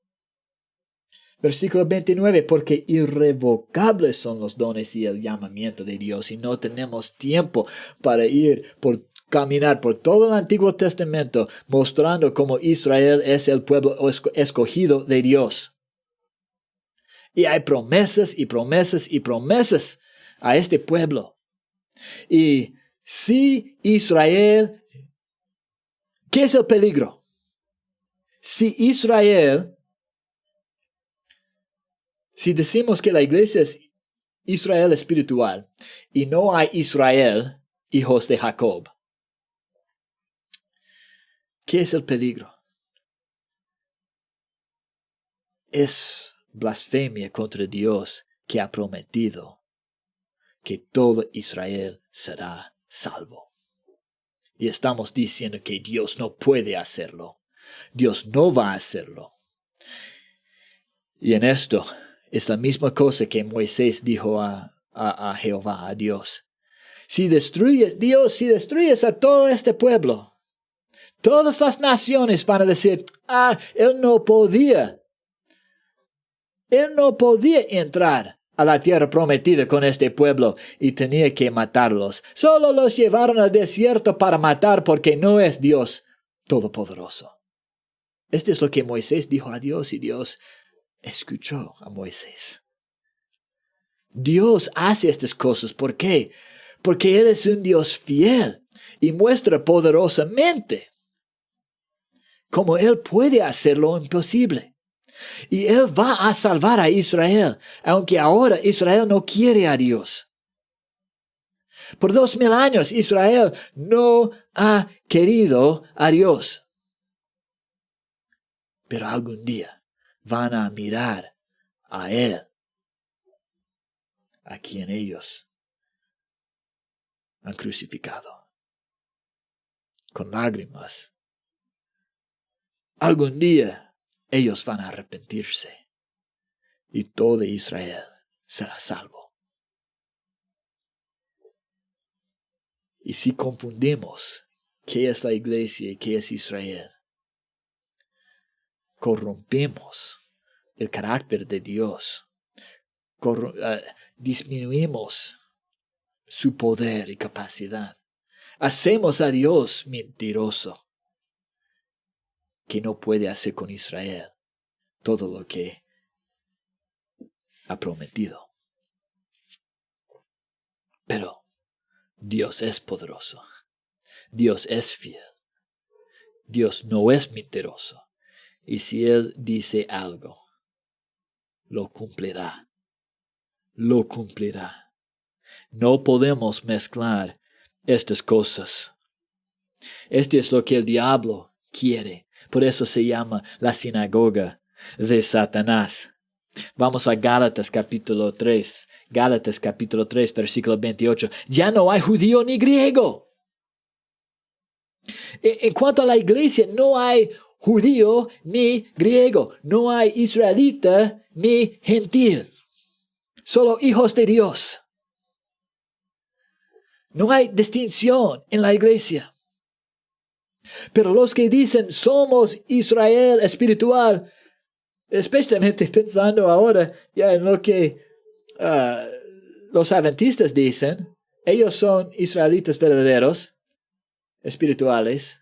Versículo 29, porque irrevocables son los dones y el llamamiento de Dios, y no tenemos tiempo para caminar por todo el Antiguo Testamento, mostrando cómo Israel es el pueblo escogido de Dios. Y hay promesas y promesas y promesas a este pueblo. Y si Israel ¿Qué es el peligro? Si decimos que la iglesia es Israel espiritual y no hay Israel, hijos de Jacob, ¿qué es el peligro? Es blasfemia contra Dios que ha prometido que todo Israel será salvo. Y estamos diciendo que Dios no puede hacerlo. Dios no va a hacerlo. Y en esto es la misma cosa que Moisés dijo a Jehová, a Dios. Si destruyes a todo este pueblo, todas las naciones van a decir, Él no podía entrar a la tierra prometida con este pueblo y tenía que matarlos. Solo los llevaron al desierto para matar porque no es Dios todopoderoso. Esto es lo que Moisés dijo a Dios y Dios escuchó a Moisés. Dios hace estas cosas. ¿Por qué? Porque Él es un Dios fiel y muestra poderosamente cómo Él puede hacer lo imposible. Y Él va a salvar a Israel, aunque ahora Israel no quiere a Dios. Por 2000 años Israel no ha querido a Dios. Pero algún día van a mirar a Él, a quien ellos han crucificado, con lágrimas. Algún día ellos van a arrepentirse y todo Israel será salvo. Y si confundimos qué es la iglesia y qué es Israel, corrompemos el carácter de Dios, disminuimos su poder y capacidad. Hacemos a Dios mentiroso, que no puede hacer con Israel todo lo que ha prometido. Pero Dios es poderoso. Dios es fiel. Dios no es mentiroso. Y si Él dice algo, lo cumplirá. Lo cumplirá. No podemos mezclar estas cosas. Esto es lo que el diablo quiere. Por eso se llama la sinagoga de Satanás. Vamos a Gálatas capítulo 3. Gálatas capítulo 3, versículo 28. Ya no hay judío ni griego. En cuanto a la iglesia, no hay judío ni griego. No hay israelita ni gentil. Solo hijos de Dios. No hay distinción en la iglesia. Pero los que dicen somos Israel espiritual, especialmente pensando ahora ya en lo que los adventistas dicen, ellos son israelitas verdaderos, espirituales,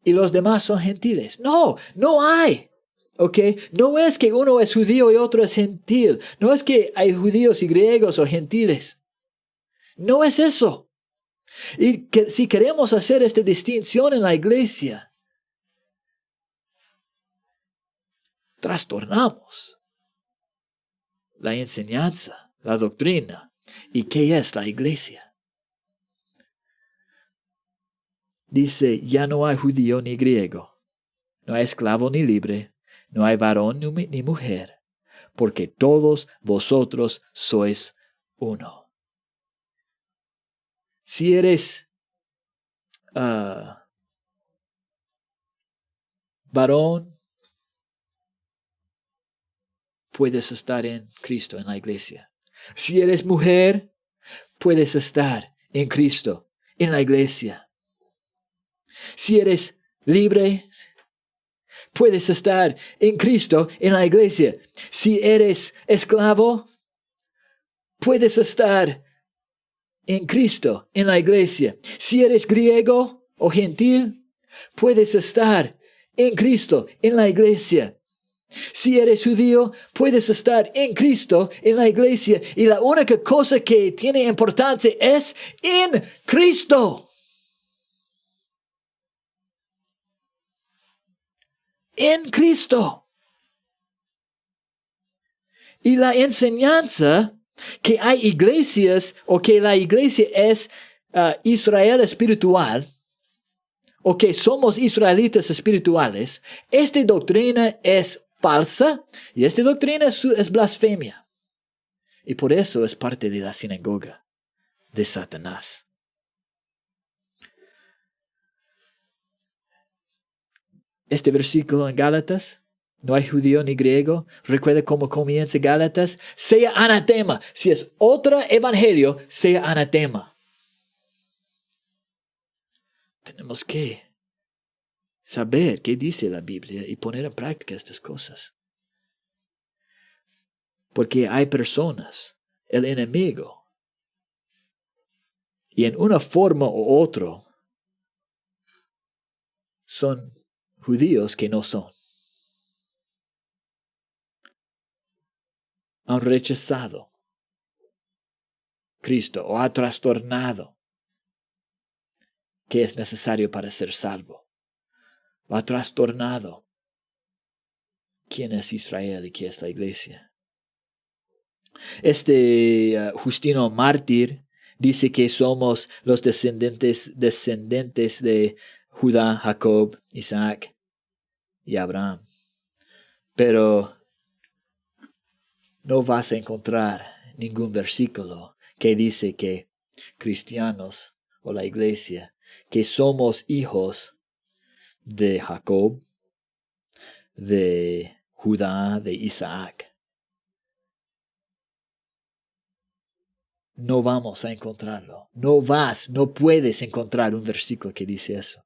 y los demás son gentiles. No hay. ¿Ok? No es que uno es judío y otro es gentil. No es que hay judíos y griegos o gentiles. No es eso. Y que si queremos hacer esta distinción en la iglesia, trastornamos la enseñanza, la doctrina. ¿Y qué es la iglesia? Dice, ya no hay judío ni griego, no hay esclavo ni libre, no hay varón ni mujer, porque todos vosotros sois uno. Si eres varón, puedes estar en Cristo, en la iglesia. Si eres mujer, puedes estar en Cristo, en la iglesia. Si eres libre, puedes estar en Cristo, en la iglesia. Si eres esclavo, puedes estar en Cristo, en la iglesia. Si eres griego o gentil, puedes estar en Cristo, en la iglesia. Si eres judío, puedes estar en Cristo, en la iglesia. Y la única cosa que tiene importancia es en Cristo. en Cristo. Y la enseñanza que hay iglesias o que la iglesia es Israel espiritual o que somos israelitas espirituales, esta doctrina es falsa y esta doctrina es blasfemia. Y por eso es parte de la sinagoga de Satanás. Este versículo en Gálatas, no hay judío ni griego. Recuerda cómo comienza Gálatas. Sea anatema. Si es otro evangelio, sea anatema. Tenemos que saber qué dice la Biblia y poner en práctica estas cosas. Porque hay personas, el enemigo, y en una forma u otra, son judíos que no son. Han rechazado Cristo o ha trastornado que es necesario para ser salvo. O ha trastornado quién es Israel y qué es la iglesia. Justino Mártir dice que somos los descendientes de Judá, Jacob, Isaac y Abraham. Pero no vas a encontrar ningún versículo que dice que cristianos o la iglesia, que somos hijos de Jacob, de Judá, de Isaac. No vamos a encontrarlo. No puedes encontrar un versículo que dice eso.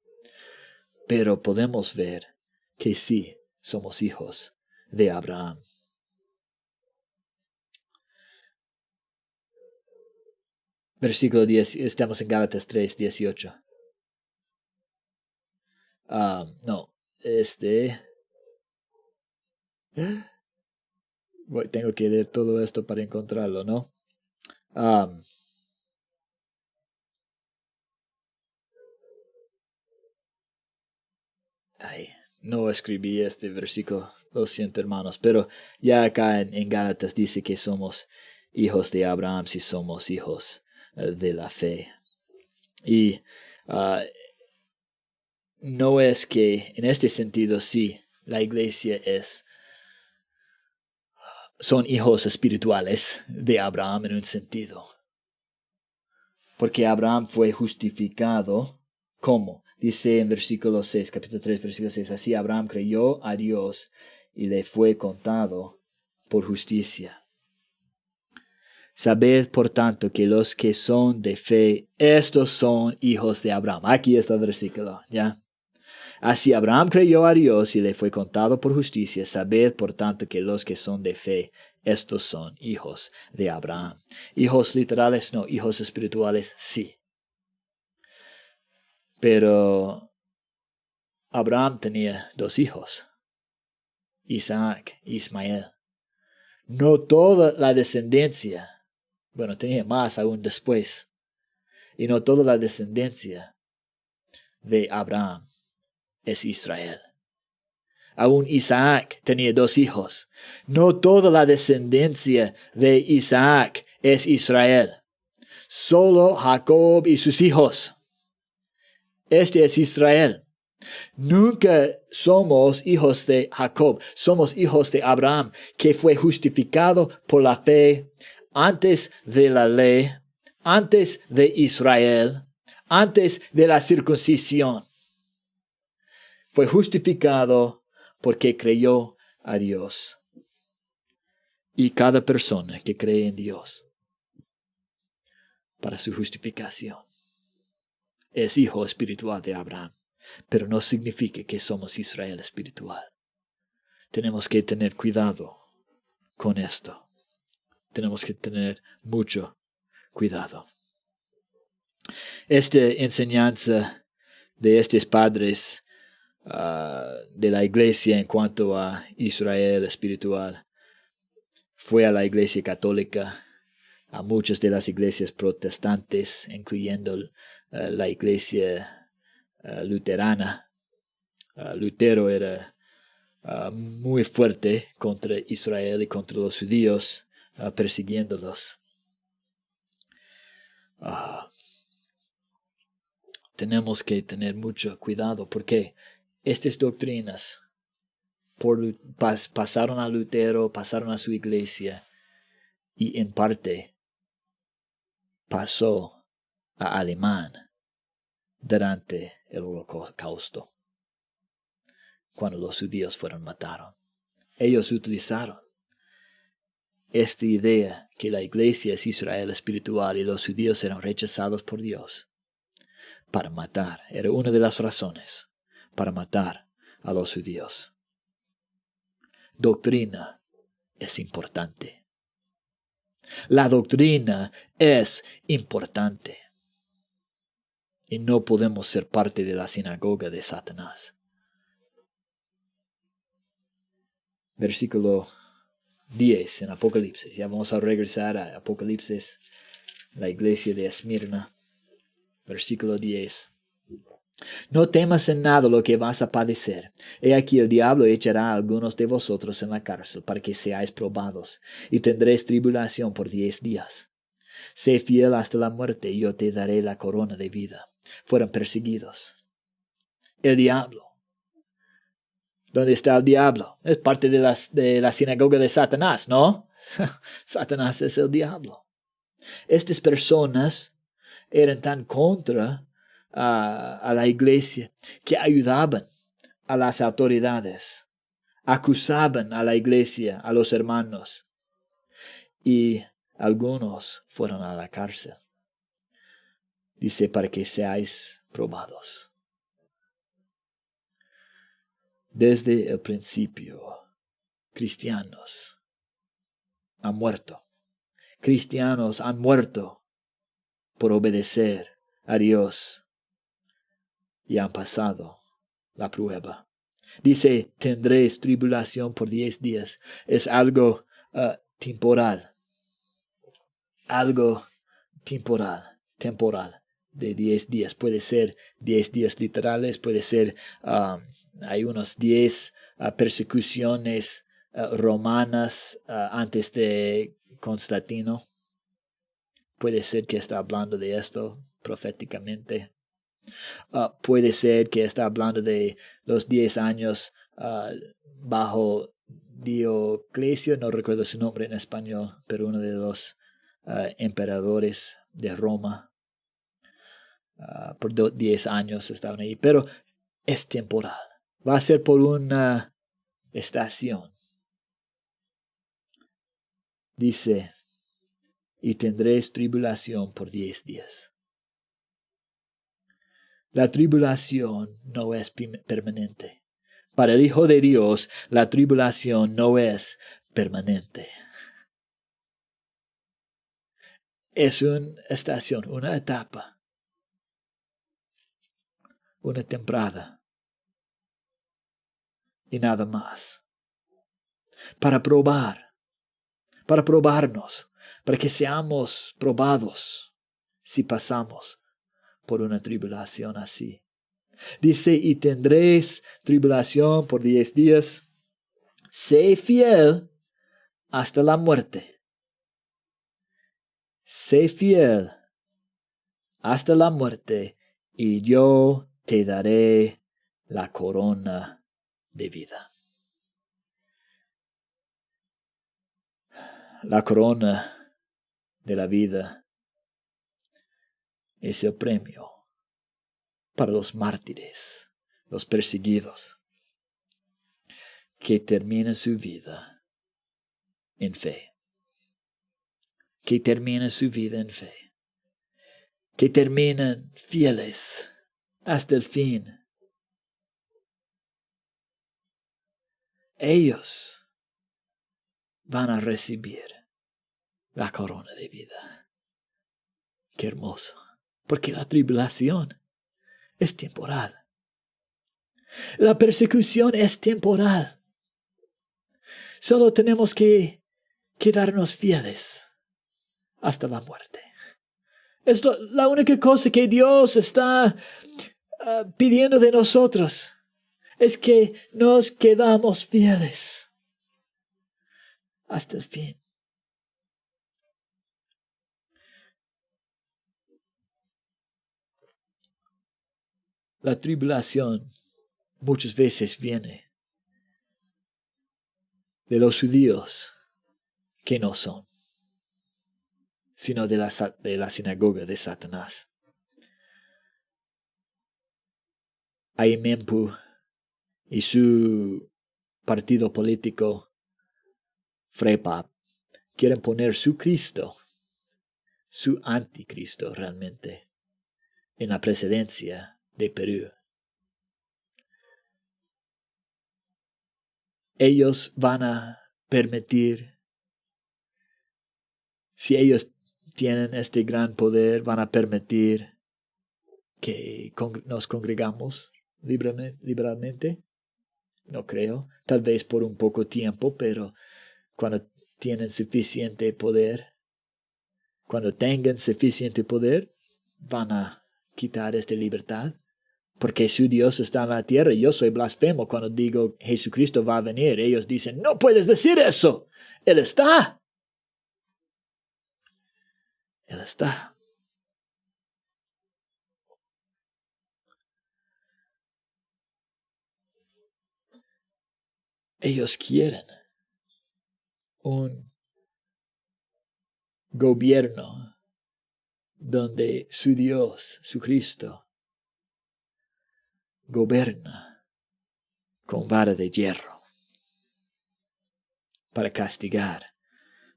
Pero podemos ver que sí somos hijos de Abraham. Versículo 10, estamos en Gálatas 3, 18. Tengo que leer todo esto para encontrarlo, ¿no? No escribí este versículo, lo siento hermanos, pero ya acá en Gálatas dice que somos hijos de Abraham si somos hijos de la fe. Y no es que en este sentido sí, la iglesia son hijos espirituales de Abraham en un sentido. Porque Abraham fue justificado, ¿cómo? Dice en versículo 6, capítulo 3, versículo 6, así Abraham creyó a Dios y le fue contado por justicia. Sabed, por tanto, que los que son de fe, estos son hijos de Abraham. Aquí está el versículo, ¿ya? Así Abraham creyó a Dios y le fue contado por justicia. Sabed, por tanto, que los que son de fe, estos son hijos de Abraham. Hijos literales no, hijos espirituales sí. Pero Abraham tenía 2 hijos, Isaac e Ismael. No toda la descendencia, bueno, tenía más aún después, y no toda la descendencia de Abraham es Israel. Aún Isaac tenía 2 hijos. No toda la descendencia de Isaac es Israel. Solo Jacob y sus hijos. Este es Israel. Nunca somos hijos de Jacob. Somos hijos de Abraham, que fue justificado por la fe antes de la ley, antes de Israel, antes de la circuncisión. Fue justificado porque creyó a Dios. Y cada persona que cree en Dios para su justificación es hijo espiritual de Abraham, pero no significa que somos Israel espiritual. Tenemos que tener cuidado con esto. Tenemos que tener mucho cuidado. Esta enseñanza de estos padres de la iglesia en cuanto a Israel espiritual fue a la iglesia católica, a muchas de las iglesias protestantes, incluyendo la iglesia luterana. Lutero era muy fuerte contra Israel y contra los judíos, persiguiéndolos. Tenemos que tener mucho cuidado porque estas doctrinas pasaron a Lutero, pasaron a su iglesia y en parte pasó a Alemán durante el Holocausto, cuando los judíos fueron matados. Ellos utilizaron esta idea que la iglesia es Israel espiritual y los judíos eran rechazados por Dios para matar. Era una de las razones para matar a los judíos. Doctrina es importante. La doctrina es importante. Y no podemos ser parte de la sinagoga de Satanás. Versículo 10 en Apocalipsis. Ya vamos a regresar a Apocalipsis, la iglesia de Esmirna. Versículo 10. No temas en nada lo que vas a padecer. He aquí el diablo echará a algunos de vosotros en la cárcel para que seáis probados, y tendréis tribulación por 10 días. Sé fiel hasta la muerte, y yo te daré la corona de vida. Fueron perseguidos. El diablo. ¿Dónde está el diablo? Es parte de la sinagoga de Satanás, ¿no? Satanás es el diablo. Estas personas eran tan contra a la iglesia que ayudaban a las autoridades, acusaban a la iglesia, a los hermanos, y algunos fueron a la cárcel. Dice, para que seáis probados. Desde el principio, cristianos han muerto. Cristianos han muerto por obedecer a Dios y han pasado la prueba. Dice, tendréis tribulación por 10 días. Es algo temporal. Algo temporal. De 10 días. Puede ser 10 días literales, puede ser, hay unos 10 persecuciones romanas antes de Constantino. Puede ser que está hablando de esto proféticamente. Puede ser que está hablando de los 10 años bajo Dioclesio, no recuerdo su nombre en español, pero uno de los emperadores de Roma. Por 10 años estaban ahí, pero es temporal. Va a ser por una estación. Dice, y tendréis tribulación por 10 días. La tribulación no es permanente. Para el Hijo de Dios, la tribulación no es permanente. Es una estación, una etapa. Una temporada y nada más. Para probarnos, para que seamos probados si pasamos por una tribulación así. Dice, y tendréis tribulación por 10 días. Sé fiel hasta la muerte. Sé fiel hasta la muerte, y yo te daré la corona de vida. La corona de la vida es el premio para los mártires, los perseguidos, que terminan su vida en fe. Que terminan su vida en fe. Que terminan fieles hasta el fin. Ellos van a recibir la corona de vida. Qué hermoso. Porque la tribulación es temporal. La persecución es temporal. Solo tenemos que quedarnos fieles hasta la muerte. Es la única cosa que Dios está pidiendo de nosotros. es que nos quedamos fieles hasta el fin. La tribulación muchas veces viene de los judíos que no son, sino de la sinagoga de Satanás. Aimempu y su partido político, FREPAP, quieren poner su Cristo, su anticristo realmente, en la presidencia de Perú. Ellos van a permitir, si ellos tienen este gran poder, van a permitir que nos congregamos liberalmente. No creo, tal vez por un poco tiempo, pero cuando tengan suficiente poder, van a quitar esta libertad. Porque su Dios está en la tierra. Yo soy blasfemo cuando digo Jesucristo va a venir. Ellos dicen, no puedes decir eso. Él está. Él está. Ellos quieren un gobierno donde su Dios, su Cristo, gobierna con vara de hierro para castigar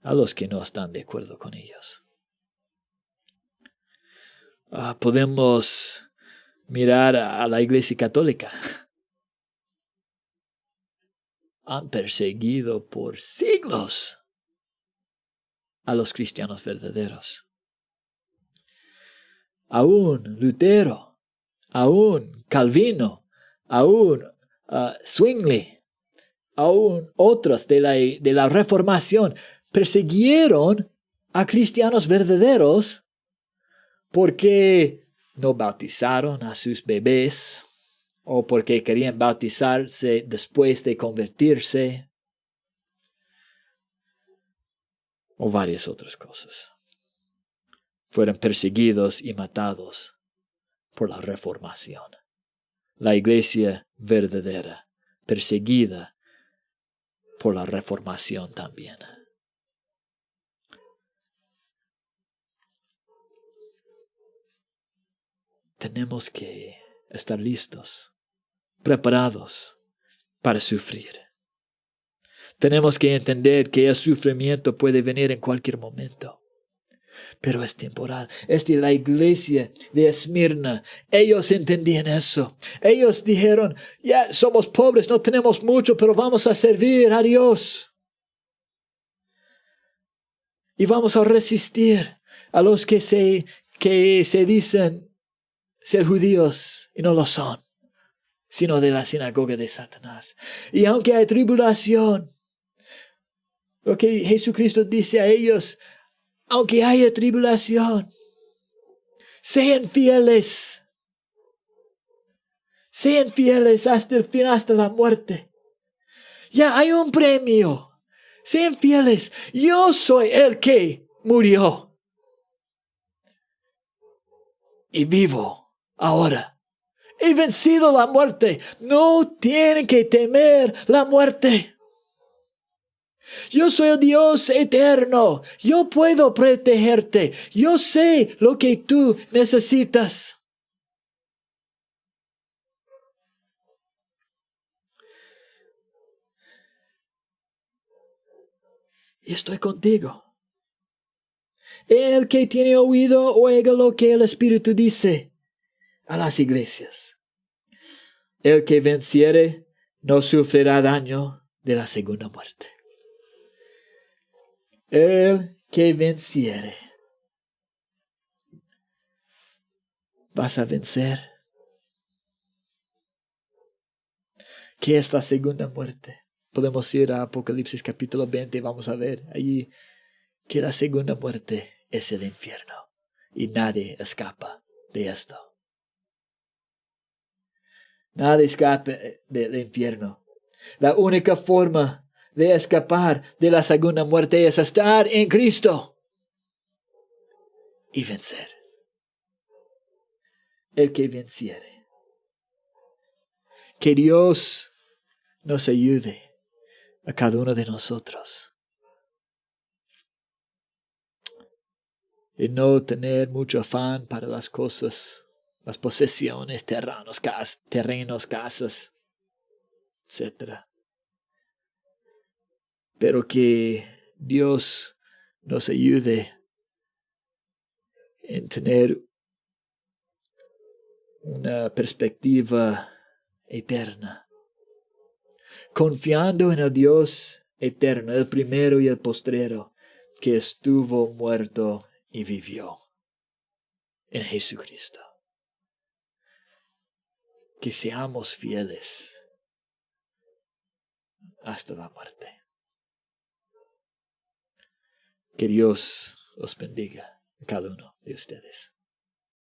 a los que no están de acuerdo con ellos. Podemos mirar a la Iglesia Católica. Han perseguido por siglos a los cristianos verdaderos. Aún Lutero, aún Calvino, aún Zwingli, aún otros de la Reformación persiguieron a cristianos verdaderos porque no bautizaron a sus bebés o porque querían bautizarse después de convertirse o varias otras cosas. Fueron perseguidos y matados por la Reformación. La iglesia verdadera, perseguida por la Reformación también. Tenemos que estar listos, preparados para sufrir. Tenemos que entender que el sufrimiento puede venir en cualquier momento, pero es temporal. Es de la iglesia de Esmirna. Ellos entendían eso. Ellos dijeron, ya somos pobres, no tenemos mucho, pero vamos a servir a Dios. Y vamos a resistir a los que se dicen ser judíos y no lo son, sino de la sinagoga de Satanás. Y aunque hay tribulación, lo que Jesucristo dice a ellos, aunque haya tribulación, sean fieles hasta el fin, hasta la muerte. Ya hay un premio. Sean fieles. Yo soy el que murió y vivo ahora. He vencido la muerte. No tienen que temer la muerte. Yo soy el Dios eterno. Yo puedo protegerte. Yo sé lo que tú necesitas. Y estoy contigo. El que tiene oído, oiga lo que el Espíritu dice a las iglesias. El que venciere no sufrirá daño de la segunda muerte. El que venciere. ¿Vas a vencer? ¿Qué es la segunda muerte? Podemos ir a Apocalipsis capítulo 20, vamos a ver allí que la segunda muerte es el infierno y nadie escapa de esto. Nada escape del infierno. La única forma de escapar de la segunda muerte es estar en Cristo y vencer. El que venciere. Que Dios nos ayude a cada uno de nosotros de no tener mucho afán para las cosas, las posesiones, terrenos, casas, etc. Pero que Dios nos ayude en tener una perspectiva eterna, confiando en el Dios eterno, el primero y el postrero, que estuvo muerto y vivió en Jesucristo. Que seamos fieles hasta la muerte. Que Dios os bendiga a cada uno de ustedes.